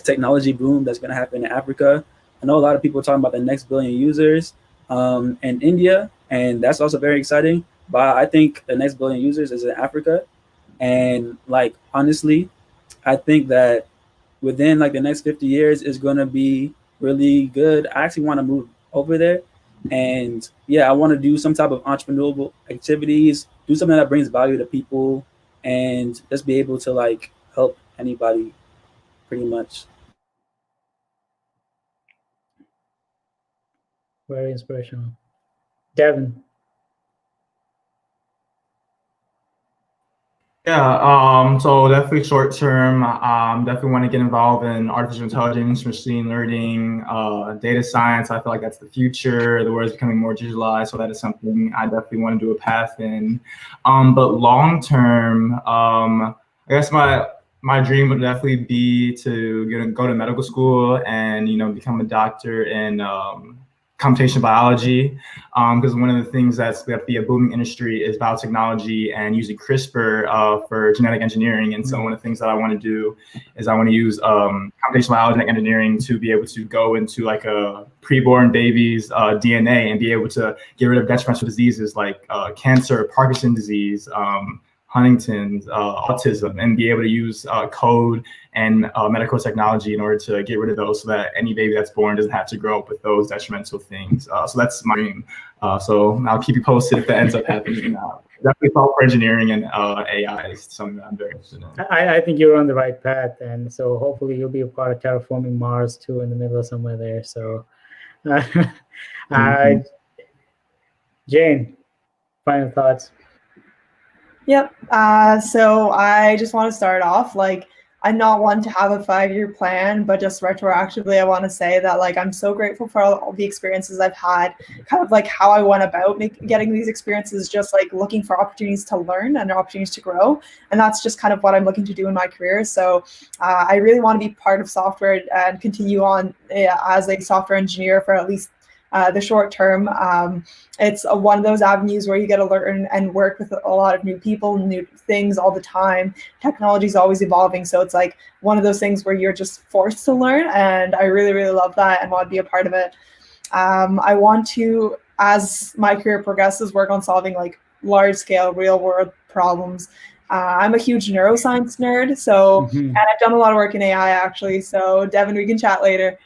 technology boom that's going to happen in Africa. I know a lot of people are talking about the next billion users in India, and that's also very exciting. But I think the next billion users is in Africa. And like, honestly, I think that within like the next 50 years is going to be really good. I actually want to move over there. And yeah, I want to do some type of entrepreneurial activities, do something that brings value to people, and just be able to like help anybody pretty much. Very inspirational. Devin. Yeah, so definitely short term, definitely want to get involved in artificial intelligence, machine learning, data science. I feel like that's the future. The world is becoming more digitalized, so that is something I definitely want to do a path in. But long term, I guess my dream would definitely be to go to medical school and, you know, become a doctor in computational biology, because one of the things that's going to be a booming industry is biotechnology and using CRISPR for genetic engineering. And so one of the things that I want to do is I want to use computational biology and engineering to be able to go into like a preborn baby's DNA and be able to get rid of detrimental diseases like cancer, Parkinson's disease, Huntington's, autism, and be able to use code and medical technology in order to get rid of those so that any baby that's born doesn't have to grow up with those detrimental things. So that's my dream. So I'll keep you posted if that ends up happening. Definitely software engineering and AI is something that I'm very interested in. I think you're on the right path, and so hopefully you'll be a part of terraforming Mars too in the middle of somewhere there. So, Jane, final thoughts. Yep. So I just want to start off, like, I'm not one to have a 5-year plan, but just retroactively, I want to say that, like, I'm so grateful for all the experiences I've had, kind of like how I went about getting these experiences, just like looking for opportunities to learn and opportunities to grow. And that's just kind of what I'm looking to do in my career. So I really want to be part of software and continue on as a software engineer for at least the short term. It's one of those avenues where you get to learn and work with a lot of new people, new things all the time. Technology is always evolving. So it's like one of those things where you're just forced to learn. And I really, really love that and want to be a part of it. I want to, as my career progresses, work on solving like large scale, real world problems. I'm a huge neuroscience nerd. So, and I've done a lot of work in AI actually. So Devin, we can chat later.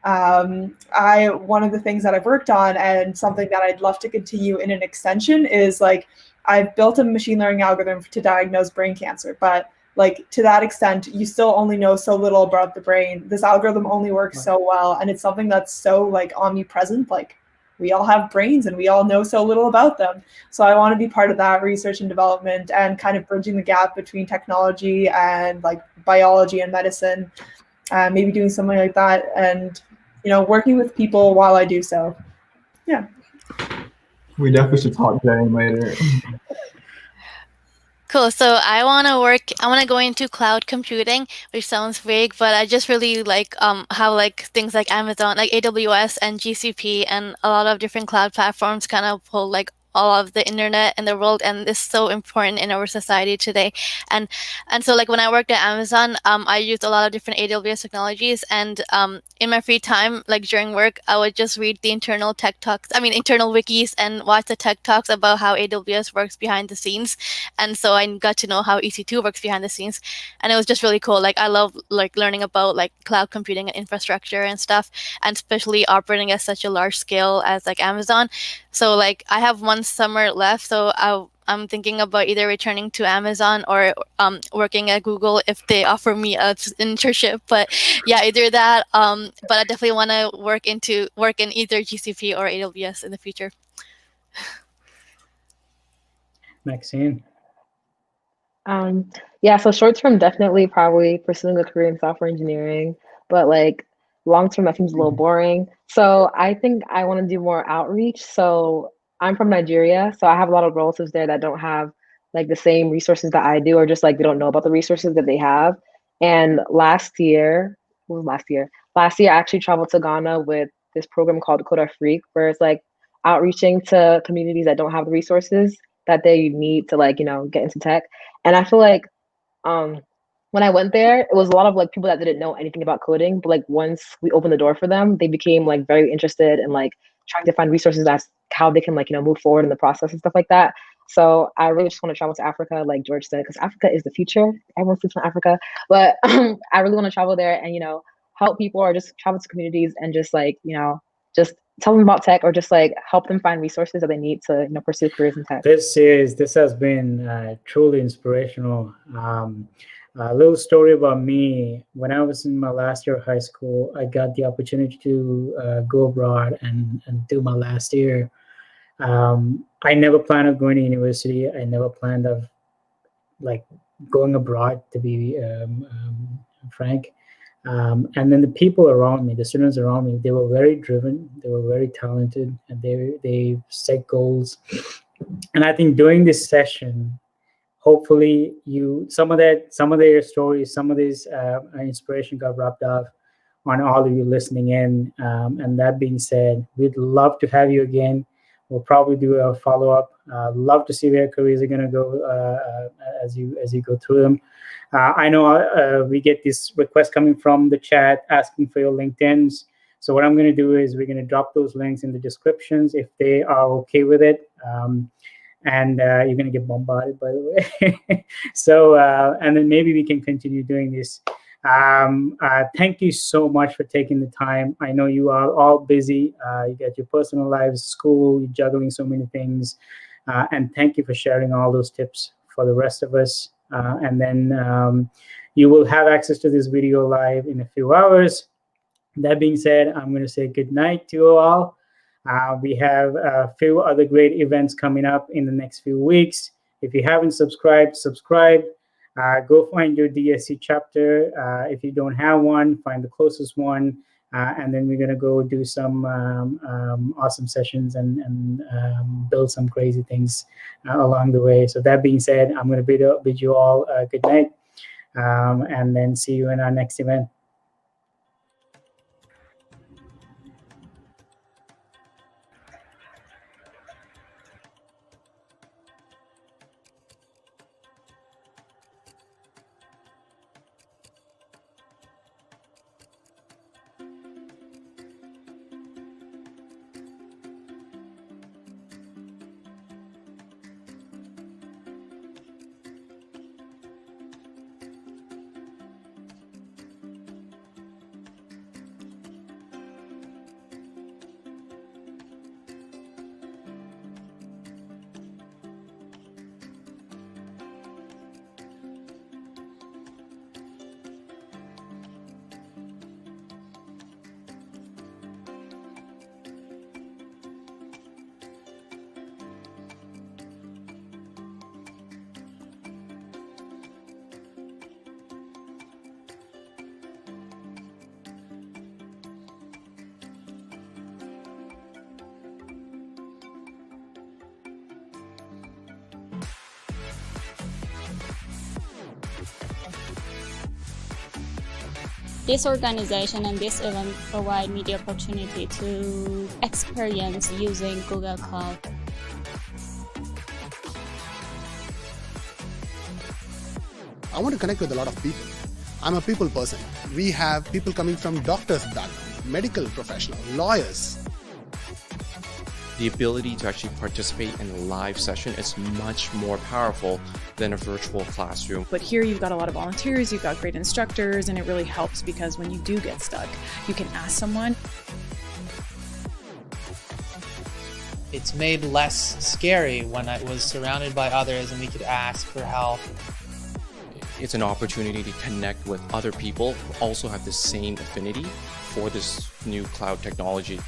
One of the things that I've worked on and something that I'd love to continue in an extension is like, I've built a machine learning algorithm to diagnose brain cancer, but like to that extent, you still only know so little about the brain. This algorithm only works so well. And it's something that's so like omnipresent. Like we all have brains and we all know so little about them. So I want to be part of that research and development and kind of bridging the gap between technology and like biology and medicine, maybe doing something like that. And working with people while I do so. Yeah. We definitely should talk Jane later. Cool. So I want to go into cloud computing, which sounds vague, but I just really like how like things like Amazon, like AWS and GCP and a lot of different cloud platforms kind of pull like all of the internet in the world, and it's so important in our society today. And so like when I worked at Amazon, I used a lot of different AWS technologies, and in my free time, like during work, I would just read the internal wikis and watch the tech talks about how AWS works behind the scenes. And so I got to know how EC2 works behind the scenes, and it was just really cool. Like I love like learning about like cloud computing and infrastructure and stuff, and especially operating at such a large scale as like Amazon. So like I have one summer left, so I'm thinking about either returning to Amazon or working at Google if they offer me an internship. But yeah, either that. But I definitely want to work in either GCP or AWS in the future. Maxine. Yeah, so short term, definitely probably pursuing a career in software engineering, but like long term, that seems a little boring. So I think I want to do more outreach. So I'm from Nigeria, so I have a lot of relatives there that don't have like the same resources that I do, or just like they don't know about the resources that they have. And last year, I actually traveled to Ghana with this program called Cooray, where it's like outreaching to communities that don't have the resources that they need to like, get into tech. And I feel like when I went there, it was a lot of like people that didn't know anything about coding, but like once we opened the door for them, they became like very interested in like trying to find resources that's how they can like move forward in the process and stuff like that. So I really just want to travel to Africa, like George said, because Africa is the future. Everyone sleeps in Africa, but I really want to travel there and help people, or just travel to communities and just like just tell them about tech, or just like help them find resources that they need to pursue careers in tech. This has been truly inspirational. A little story about me. When I was in my last year of high school, I got the opportunity to go abroad and do my last year. I never planned on going to university. I never planned of like going abroad, to be frank. And then the people around me, the students around me, they were very driven. They were very talented, and they set goals. And I think during this session, hopefully some of their stories, some of this inspiration got wrapped up on all of you listening in. And that being said, we'd love to have you again. We'll probably do a follow-up. Love to see where careers are going to go as you go through them. I know we get this request coming from the chat asking for your LinkedIns. So what I'm going to do is we're going to drop those links in the descriptions if they are okay with it. And you're going to get bombarded, by the way. So, and then maybe we can continue doing this. Thank you so much for taking the time. I know you are all busy. You got your personal lives, school, you're juggling so many things. And thank you for sharing all those tips for the rest of us. And then you will have access to this video live in a few hours. That being said, I'm going to say good night to you all. We have a few other great events coming up in the next few weeks. If you haven't subscribed, subscribe. Go find your DSC chapter. If you don't have one, find the closest one. And then we're going to go do some awesome sessions and build some crazy things along the way. So that being said, I'm going to bid you all good night. And then see you in our next event. This organization and this event provide me the opportunity to experience using Google Cloud. I want to connect with a lot of people. I'm a people person. We have people coming from doctors' background, medical professional, lawyers. The ability to actually participate in a live session is much more powerful than a virtual classroom. But here you've got a lot of volunteers, you've got great instructors, and it really helps because when you do get stuck, you can ask someone. It's made less scary when I was surrounded by others and we could ask for help. It's an opportunity to connect with other people who also have the same affinity for this new cloud technology.